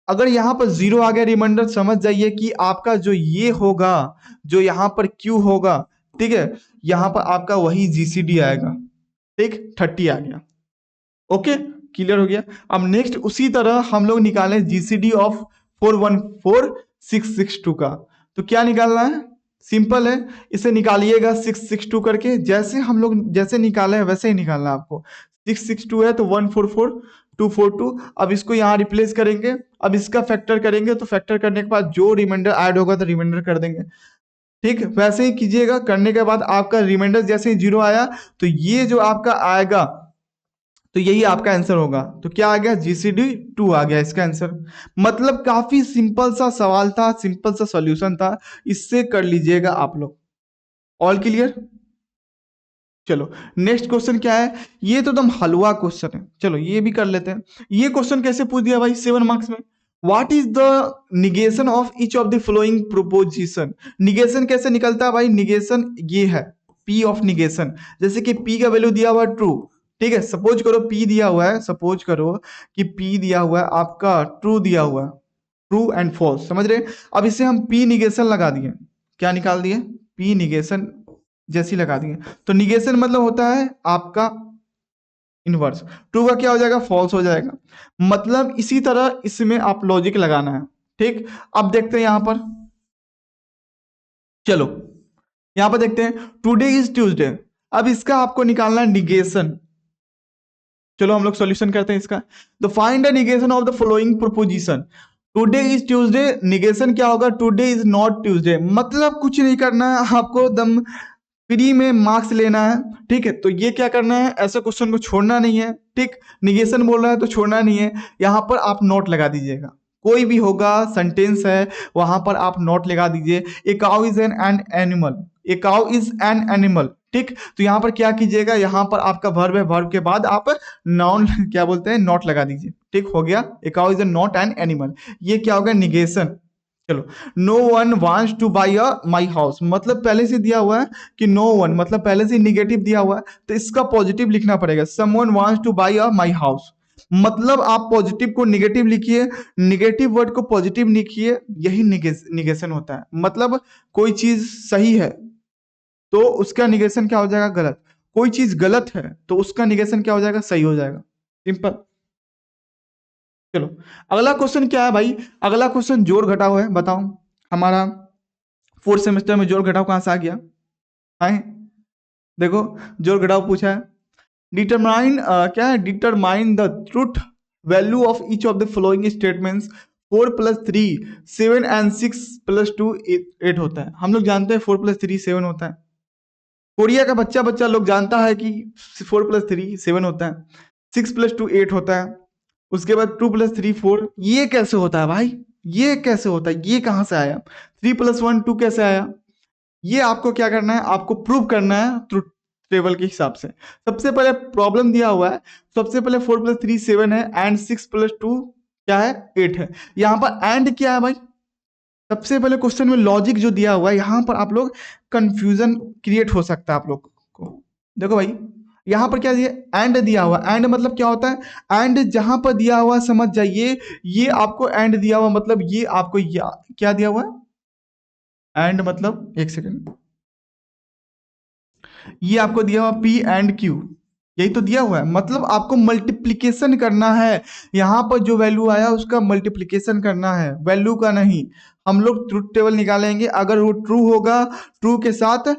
अगर यहाँ पर 0 आ गया रिमाइंडर, समझ जाइए कि आपका जो ये होगा, जो यहाँ पर Q होगा, ठीक है, यहाँ पर आपका वही जीसीडी आएगा, ठीक। 30 आ गया, ओके क्लियर हो गया। अब नेक्स्ट उसी तरह हम लोग निकालें जीसीडी ऑफ 414662 का, तो क्या निकालना है, सिंपल है, इसे निकालिएगा 662 करके, जैसे हम लोग जैसे निकाले हैं वैसे ही निकालना है आपको। 662 है तो 144242। अब इसको यहाँ रिप्लेस करेंगे, अब इसका फैक्टर करेंगे, तो फैक्टर करने के बाद जो रिमाइंडर ऐड होगा तो रिमाइंडर कर देंगे, ठीक। वैसे ही कीजिएगा, करने के बाद आपका रिमाइंडर जैसे ही 0 आया तो ये जो आपका आएगा तो यही आपका आंसर होगा। तो क्या आ गया, जीसीडी 2 आ गया इसका आंसर। मतलब काफी सिंपल सा सवाल था, सिंपल सा सॉल्यूशन था, इससे कर लीजिएगा आप लोग। All clear. चलो नेक्स्ट क्वेश्चन क्या है, ये तो एकदम हलवा क्वेश्चन है, चलो ये भी कर लेते हैं। ये क्वेश्चन कैसे पूछ दिया भाई 7 मार्क्स में, what is the negation of each of the following proposition. Negation कैसे निकलता है भाई, निगेशन ये है पी ऑफ निगेशन। जैसे कि पी का वैल्यू दिया हुआ है ट्रू, ठीक है, सपोज करो पी दिया हुआ है, सपोज करो कि पी दिया हुआ है आपका ट्रू दिया हुआ है, ट्रू एंड फॉल्स, समझ रहे। अब इसे हम पी निगेशन लगा दिए, क्या निकाल दिए, पी निगेशन जैसी लगा दिए, तो निगेशन मतलब होता है आपका इनवर्स। ट्रू का क्या हो जाएगा, फॉल्स हो जाएगा। मतलब इसी तरह इसमें आप लॉजिक लगाना है, ठीक। अब देखते हैं यहां पर, चलो यहां पर देखते हैं, टुडे इज ट्यूसडे। अब इसका आपको निकालना है निगेशन। चलो हम लोग सॉल्यूशन करते हैं इसका। तो find the negation of the following proposition. Today is Tuesday, negation क्या होगा, टुडे इज नॉट ट्यूसडे। मतलब कुछ नहीं करना है आपको, दम फ्री में मार्क्स लेना है, ठीक है। तो ये क्या करना है, ऐसे क्वेश्चन को छोड़ना नहीं है, ठीक। निगेशन बोल रहा है तो छोड़ना नहीं है, यहां पर आप नोट लगा दीजिएगा, कोई भी होगा सेंटेंस है वहां पर आप नोट लगा दीजिए। ए cow is an animal, A cow is an animal, ठीक। तो यहाँ पर क्या कीजिएगा, यहाँ पर आपका वर्ब है, वर्ब के बाद आप नाउन क्या बोलते हैं, नॉट लगा दीजिए, ठीक हो गया। A cow is not an animal, ये क्या होगा, निगेशन। चलो no one wants to buy a my house, मतलब पहले से दिया हुआ है कि नो वन, मतलब पहले से निगेटिव दिया हुआ है तो इसका पॉजिटिव लिखना पड़ेगा। Someone wants to buy a my house, मतलब आप पॉजिटिव को निगेटिव लिखिए, निगेटिव वर्ड को पॉजिटिव लिखिए, यही निगेशन होता है। मतलब कोई चीज सही है तो उसका निगेशन क्या हो जाएगा, गलत। कोई चीज गलत है तो उसका निगेशन क्या हो जाएगा, सही हो जाएगा, सिंपल। चलो अगला क्वेश्चन क्या है भाई, अगला क्वेश्चन जोड़ घटाव है। बताओ हमारा 4th सेमेस्टर में जोड़ घटाव कहां से आ गया, आए देखो जोड़ घटाव पूछा है। डिटरमाइन क्या है, determine the truth value of each of the following statements 4 + 3 7 and 6 + 2 8 होता है। हम लोग जानते हैं 4 + 3 7 होता है। कोरिया का बच्चा लोग जानता है कि 4 + 3 7 होता है, 6 + 2 8 होता है, उसके बाद 2 + 3 4। ये कैसे होता है भाई? ये कैसे होता है? ये कहाँ से आया? 3 + 1 2 कैसे आया? ये आपको क्या करना है? आपको प्रूव करना है ट्रुथ टेबल के हिसाब से। सबसे पहले प्रॉब्लम दिया हुआ है, सबसे पहले 4 + 3 7 है एंड 6 + 2 क्या है? 8 है। यहाँ पर एंड क्या है भाई? सबसे पहले क्वेश्चन में लॉजिक जो दिया हुआ है, यहाँ पर आप लोग कंफ्यूजन क्रिएट हो सकता है आप लोग को। देखो भाई, यहाँ पर क्या दिया? एंड दिया हुआ। एंड मतलब क्या होता है? एंड जहां पर दिया हुआ समझ जाइए, ये आपको एंड दिया हुआ मतलब ये आपको क्या दिया हुआ है? एंड मतलब एक सेकेंड, ये आपको दिया हुआ P एंड Q, यही तो दिया हुआ है। मतलब आपको मल्टीप्लीकेशन करना है, यहाँ पर जो वैल्यू आया उसका मल्टीप्लीकेशन करना है, वैल्यू का नहीं। हम लोग ट्रूथ टेबल निकालेंगे, अगर वो ट्रू होगा ट्रू के साथ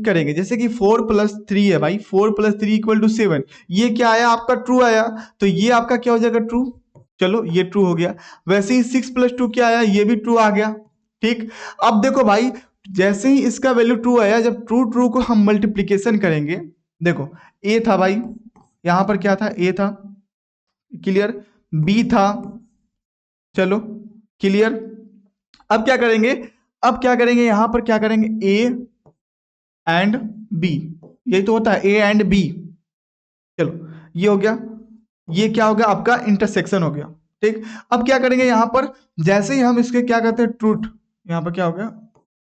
करेंगे। जैसे कि 4 + 3 है भाई, 4 + 3 = 7, ये क्या आया? आपका ट्रू आया, तो ये आपका क्या हो जाएगा? ट्रू। चलो ये ट्रू हो गया। वैसे ही 6 + 2 क्या आया? ये भी ट्रू आ गया। ठीक, अब देखो भाई, जैसे ही इसका वैल्यू ट्रू आया, जब ट्रू ट्रू को हम मल्टीप्लीकेशन करेंगे, देखो ए था भाई, यहां पर क्या था? ए था, क्लियर। बी था, चलो क्लियर। अब क्या करेंगे? अब क्या करेंगे? यहां पर क्या करेंगे? ए एंड बी, यही तो होता है, ए एंड बी। चलो ये हो गया, ये क्या हो गया? आपका इंटरसेक्शन हो गया। ठीक, अब क्या करेंगे? यहां पर जैसे ही हम इसके क्या कहते हैं? ट्रूथ, यहां पर क्या हो गया?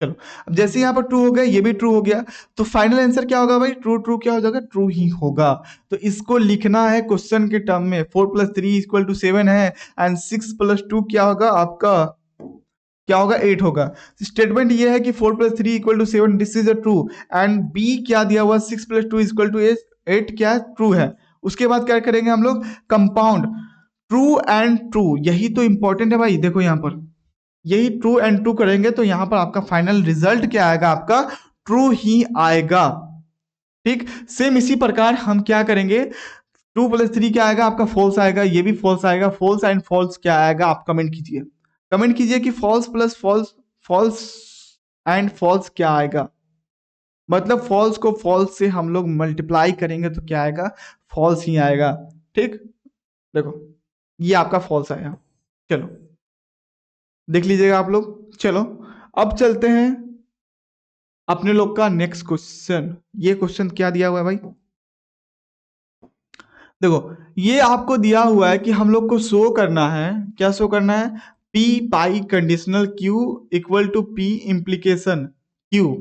चलो, अब जैसे यहाँ पर ट्रू हो गया, ये भी ट्रू हो गया, तो फाइनल आंसर क्या होगा भाई? ट्रू ट्रू क्या हो जाएगा? ट्रू ही होगा। तो इसको लिखना है क्वेश्चन के टर्म में। 4 + 3 = 7 है एंड 6 + 2 क्या होगा आपका? क्या होगा? 8 होगा। स्टेटमेंट ये है कि 4 + 3 = 7, this is a true. And B क्या दिया हुआ? 6 + 2 = 8 क्या ट्रू है। उसके बाद क्या करेंगे हम लोग? कंपाउंड ट्रू एंड ट्रू, यही तो इंपॉर्टेंट है भाई। देखो यहाँ पर यही ट्रू एंड ट्रू करेंगे तो यहां पर आपका फाइनल रिजल्ट क्या आएगा? आपका ट्रू ही आएगा। ठीक, सेम इसी प्रकार हम क्या करेंगे? 2 + 3 क्या आएगा? आपका फॉल्स आएगा, ये भी फॉल्स आएगा। फॉल्स एंड फॉल्स क्या आएगा? आप कमेंट कीजिए, कमेंट कीजिए कि false plus false, false and false क्या आएगा। मतलब फॉल्स को फॉल्स से हम लोग मल्टीप्लाई करेंगे तो क्या आएगा? फॉल्स ही आएगा। ठीक, देखो ये आपका फॉल्स आया। चलो देख लीजिएगा आप लोग। चलो अब चलते हैं अपने लोग का नेक्स्ट क्वेश्चन। ये क्वेश्चन क्या दिया हुआ है भाई? देखो ये आपको दिया हुआ है कि हम लोग को शो करना है, क्या शो करना है? P biconditional Q = P implication Q,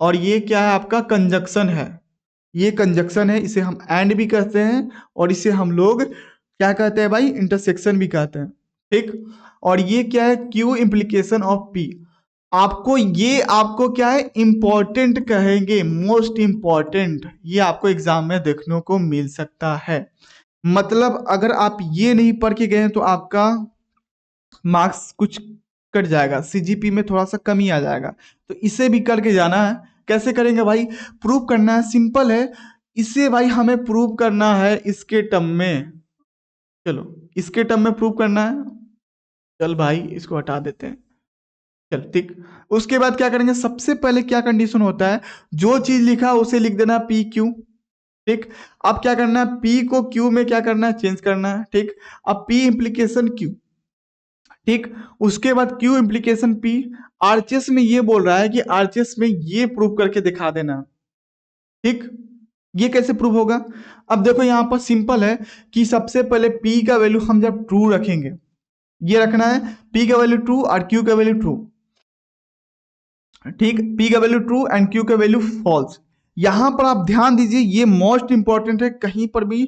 और ये क्या है? आपका कंजक्शन है। ये कंजक्शन है, इसे हम एंड भी कहते हैं और इसे हम लोग क्या कहते हैं भाई? इंटरसेक्शन भी कहते हैं। ठीक, और ये क्या है? Q implication of P। आपको क्या है? इंपॉर्टेंट कहेंगे, मोस्ट इंपॉर्टेंट, ये आपको एग्जाम में देखने को मिल सकता है। मतलब अगर आप ये नहीं पढ़ के गए तो आपका मार्क्स कुछ कट जाएगा, सीजीपी में थोड़ा सा कमी आ जाएगा। तो इसे भी करके जाना है। कैसे करेंगे भाई? प्रूव करना है, सिंपल है। इसे भाई हमें प्रूव करना है इसके टर्म में। चलो इसके टर्म में प्रूव करना है। चल भाई इसको हटा देते हैं। चल ठीक, उसके बाद क्या करेंगे? सबसे पहले क्या कंडीशन होता है? जो चीज लिखा है उसे लिख देना पी क्यू। ठीक, अब क्या करना है? पी को क्यू में क्या करना है? चेंज करना है। ठीक, अब पी इम्प्लीकेशन क्यू। ठीक, उसके बाद क्यू इम्प्लीकेशन पी। आरचेस में ये बोल रहा है कि आरचेस में ये प्रूव करके दिखा देना। ठीक, ये कैसे प्रूव होगा? अब देखो यहां पर सिंपल है कि सबसे पहले पी का वैल्यू हम जब ट्रू रखेंगे, ये रखना है, पी का वैल्यू ट्रू और क्यू का वैल्यू ट्रू। ठीक, पी का वैल्यू ट्रू एंड क्यू का वैल्यू फॉल्स। यहां पर आप ध्यान दीजिए, ये मोस्ट इंपॉर्टेंट है, कहीं पर भी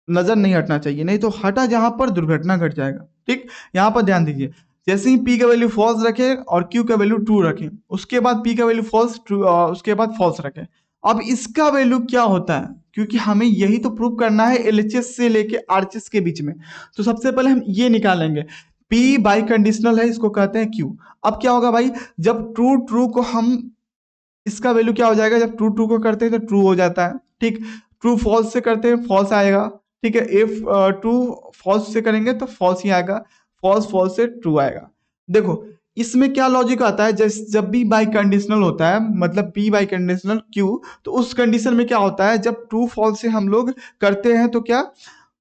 नजर नहीं हटना चाहिए, नहीं तो हटा जहां पर दुर्घटना घट जाएगा। ठीक, यहां पर ध्यान दीजिए, जैसे ही पी का वैल्यू फॉल्स रखें और क्यू का वैल्यू ट्रू रखें, उसके बाद पी का वैल्यू फॉल्स ट्रू, उसके बाद फॉल्स रखें। अब इसका वैल्यू क्या होता है? क्योंकि हमें यही तो प्रूव करना है एलएचएस से लेके आरएचएस के बीच में। तो सबसे पहले हम ये निकालेंगे, पी बाई कंडीशनल है, इसको कहते हैं क्यू। अब क्या होगा भाई? जब ट्रू ट्रू को हम, इसका वैल्यू क्या हो जाएगा? जब ट्रू ट्रू को करते हैं तो ट्रू हो जाता है। ठीक, ट्रू फॉल्स से करते हैं फॉल्स आएगा। ठीक है। इफ ट्रू फॉल्स से करेंगे तो फॉल्स ही आएगा, फॉल्स फॉल्स से ट्रू आएगा। देखो इसमें क्या लॉजिक आता है, जब भी बाई कंडीशनल होता है, मतलब पी बाई कंडीशनल क्यू, तो उस कंडीशन में क्या होता है, जब ट्रू फॉल्स से हम लोग करते हैं तो क्या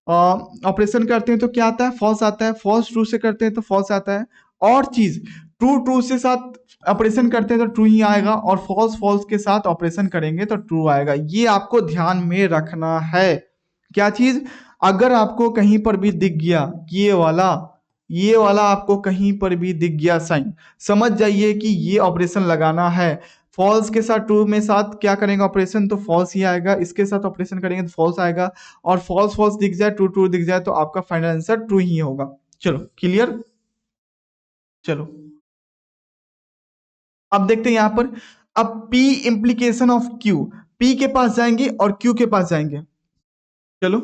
ऑपरेशन करते हैं तो क्या आता है, फॉल्स आता है। फॉल्स ट्रू से करते हैं तो फॉल्स आता है। और चीज ट्रू ट्रू से साथ ऑपरेशन करते हैं तो ट्रू ही आएगा, और फॉल्स फॉल्स के साथ ऑपरेशन करेंगे तो ट्रू आएगा। ये आपको ध्यान में रखना है। क्या चीज, अगर आपको कहीं पर भी दिख गया ये वाला आपको कहीं पर भी दिख गया साइन, समझ जाइए कि ये ऑपरेशन लगाना है। फॉल्स के साथ ट्रू में साथ क्या करेंगे ऑपरेशन, तो फॉल्स ही आएगा। इसके साथ ऑपरेशन करेंगे तो फॉल्स आएगा। और फॉल्स फॉल्स दिख जाए, ट्रू ट्रू दिख जाए, तो आपका फाइनल आंसर ट्रू ही होगा। चलो क्लियर। चलो अब देखते हैं यहां पर। अब P implication of Q, P के पास जाएंगे और Q के पास जाएंगे। चलो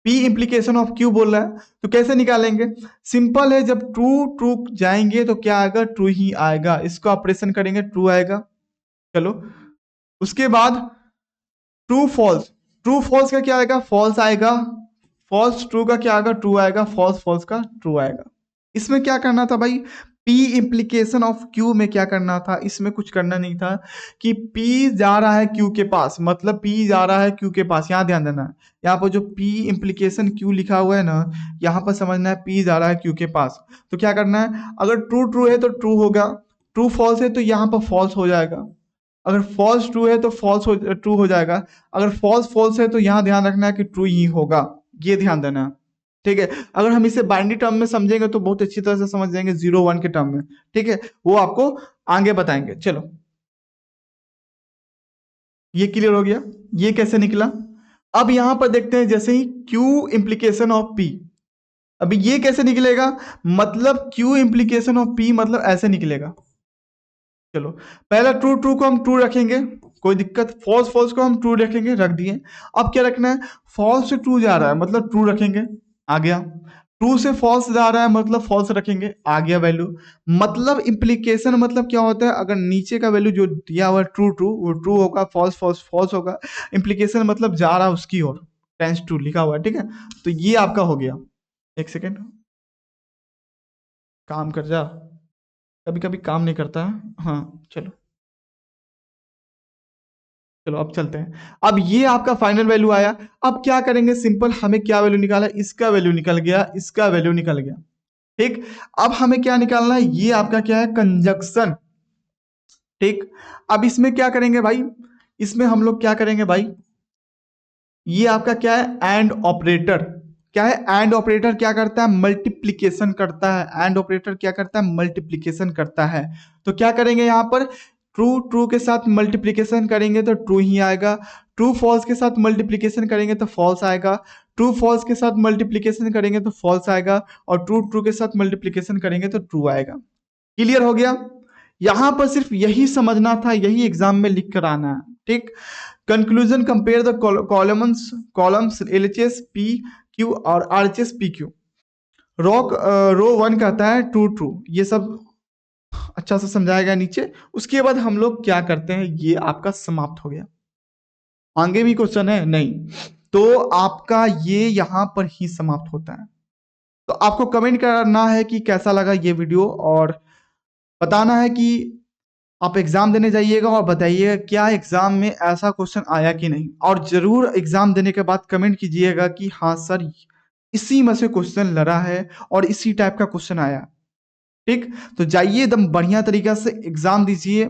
P इंप्लीकेशन ऑफ Q बोल रहा है, तो कैसे निकालेंगे, सिंपल है। जब ट्रू ट्रू जाएंगे तो क्या आएगा, ट्रू ही आएगा। इसको ऑपरेशन करेंगे ट्रू आएगा। चलो उसके बाद ट्रू फॉल्स, ट्रू फॉल्स का क्या आएगा, फॉल्स आएगा। फॉल्स ट्रू का क्या आएगा, ट्रू आएगा। फॉल्स फॉल्स का ट्रू आएगा। इसमें क्या करना था भाई, P इंप्लीकेशन ऑफ Q में क्या करना था, इसमें कुछ करना नहीं था कि P जा रहा है Q के पास, मतलब P जा रहा है Q के पास। यहाँ ध्यान देना है, यहाँ पर जो P इंप्लीकेशन Q लिखा हुआ है ना, यहाँ पर समझना है P जा रहा है Q के पास। तो क्या करना है, अगर ट्रू ट्रू है तो ट्रू होगा, ट्रू फॉल्स है तो यहाँ पर फॉल्स हो जाएगा। अगर फॉल्स ट्रू है तो फॉल्स ट्रू हो जाएगा। अगर फॉल्स फॉल्स है तो यहाँ ध्यान रखना है कि ट्रू ही होगा। ये ध्यान देना है, ठीक है। अगर हम इसे बाइनरी टर्म में समझेंगे तो बहुत अच्छी तरह से समझ जाएंगे, 0 1 के टर्म में, ठीक है। वो आपको आगे बताएंगे। चलो ये क्लियर हो गया, ये कैसे निकला। अब यहां पर देखते हैं, जैसे ही Q इंप्लीकेशन ऑफ P, अभी ये कैसे निकलेगा, मतलब Q इंप्लीकेशन ऑफ P मतलब ऐसे निकलेगा। चलो पहला ट्रू ट्रू को हम ट्रू रखेंगे, कोई दिक्कत। फॉल्स फॉल्स को हम ट्रू रखेंगे, रख दिए। अब क्या रखना है, फॉल्स से ट्रू जा रहा है मतलब ट्रू रखेंगे, आ गया। ट्रू से फॉल्स जा रहा है मतलब फॉल्स रखेंगे, आ गया वैल्यू। मतलब इंप्लीकेशन मतलब क्या होता है, अगर नीचे का वैल्यू जो दिया हुआ है ट्रू ट्रू, वो ट्रू होगा, फॉल्स फॉल्स फॉल्स होगा। इंप्लीकेशन मतलब जा रहा है उसकी ओर, टेंस टू लिखा हुआ है, ठीक है। तो ये आपका हो गया। एक सेकेंड, काम कर जा, कभी कभी काम नहीं करता है। हाँ चलो, चलो अब चलते हैं। अब ये आपका फाइनल वैल्यू आया। अब क्या करेंगे, सिंपल, हमें क्या वैल्यू निकाला, इसका वैल्यू निकल गया, इसका वैल्यू निकल गया, ठीक। अब हमें क्या निकालना है, ये आपका क्या है, कंजक्शन, ठीक। अब इसमें क्या करेंगे भाई, इसमें हम लोग क्या करेंगे भाई, ये आपका क्या है, एंड ऑपरेटर। क्या है, एंड ऑपरेटर क्या करता है, मल्टीप्लीकेशन करता है। एंड ऑपरेटर क्या करता है, मल्टीप्लीकेशन करता है। तो क्या करेंगे यहाँ पर, ट्रू ट्रू के साथ मल्टीप्लीकेशन करेंगे तो ट्रू ही आएगा। ट्रू फॉल्स के साथ मल्टीप्लीकेशन करेंगे तो फॉल्स आएगा। ट्रू फॉल्स के साथ मल्टीप्लीकेशन करेंगे तो फॉल्स आएगा। और ट्रू ट्रू के साथ मल्टीप्लीकेशन करेंगे तो ट्रू आएगा। क्लियर हो गया। यहां पर सिर्फ यही समझना था, यही एग्जाम में लिख कर आना है, ठीक। Conclusion, compare the columns LHS P Q और RHS P Q। रो 1 कहता है ट्रू ट्रू, ये सब अच्छा से समझाया गया नीचे। उसके बाद हम लोग क्या करते हैं, ये आपका समाप्त हो गया। आगे भी क्वेश्चन है नहीं, तो आपका ये यहां पर ही समाप्त होता है। तो आपको कमेंट करना है कि कैसा लगा ये वीडियो, और बताना है कि आप एग्जाम देने जाइएगा और बताइएगा क्या एग्जाम में ऐसा क्वेश्चन आया कि नहीं। और जरूर एग्जाम देने के बाद कमेंट कीजिएगा कि हाँ सर, इसी में से क्वेश्चन लड़ा है और इसी टाइप का क्वेश्चन आया, ठीक। तो जाइए एकदम बढ़िया तरीका से एग्जाम दीजिए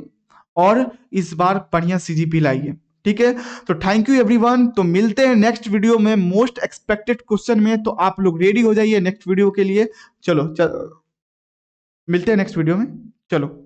और इस बार बढ़िया CGP लाइए, ठीक है। तो थैंक यू एवरीवन। तो मिलते हैं नेक्स्ट वीडियो में मोस्ट एक्सपेक्टेड क्वेश्चन में। तो आप लोग रेडी हो जाइए नेक्स्ट वीडियो के लिए। चलो मिलते हैं नेक्स्ट वीडियो में। चलो।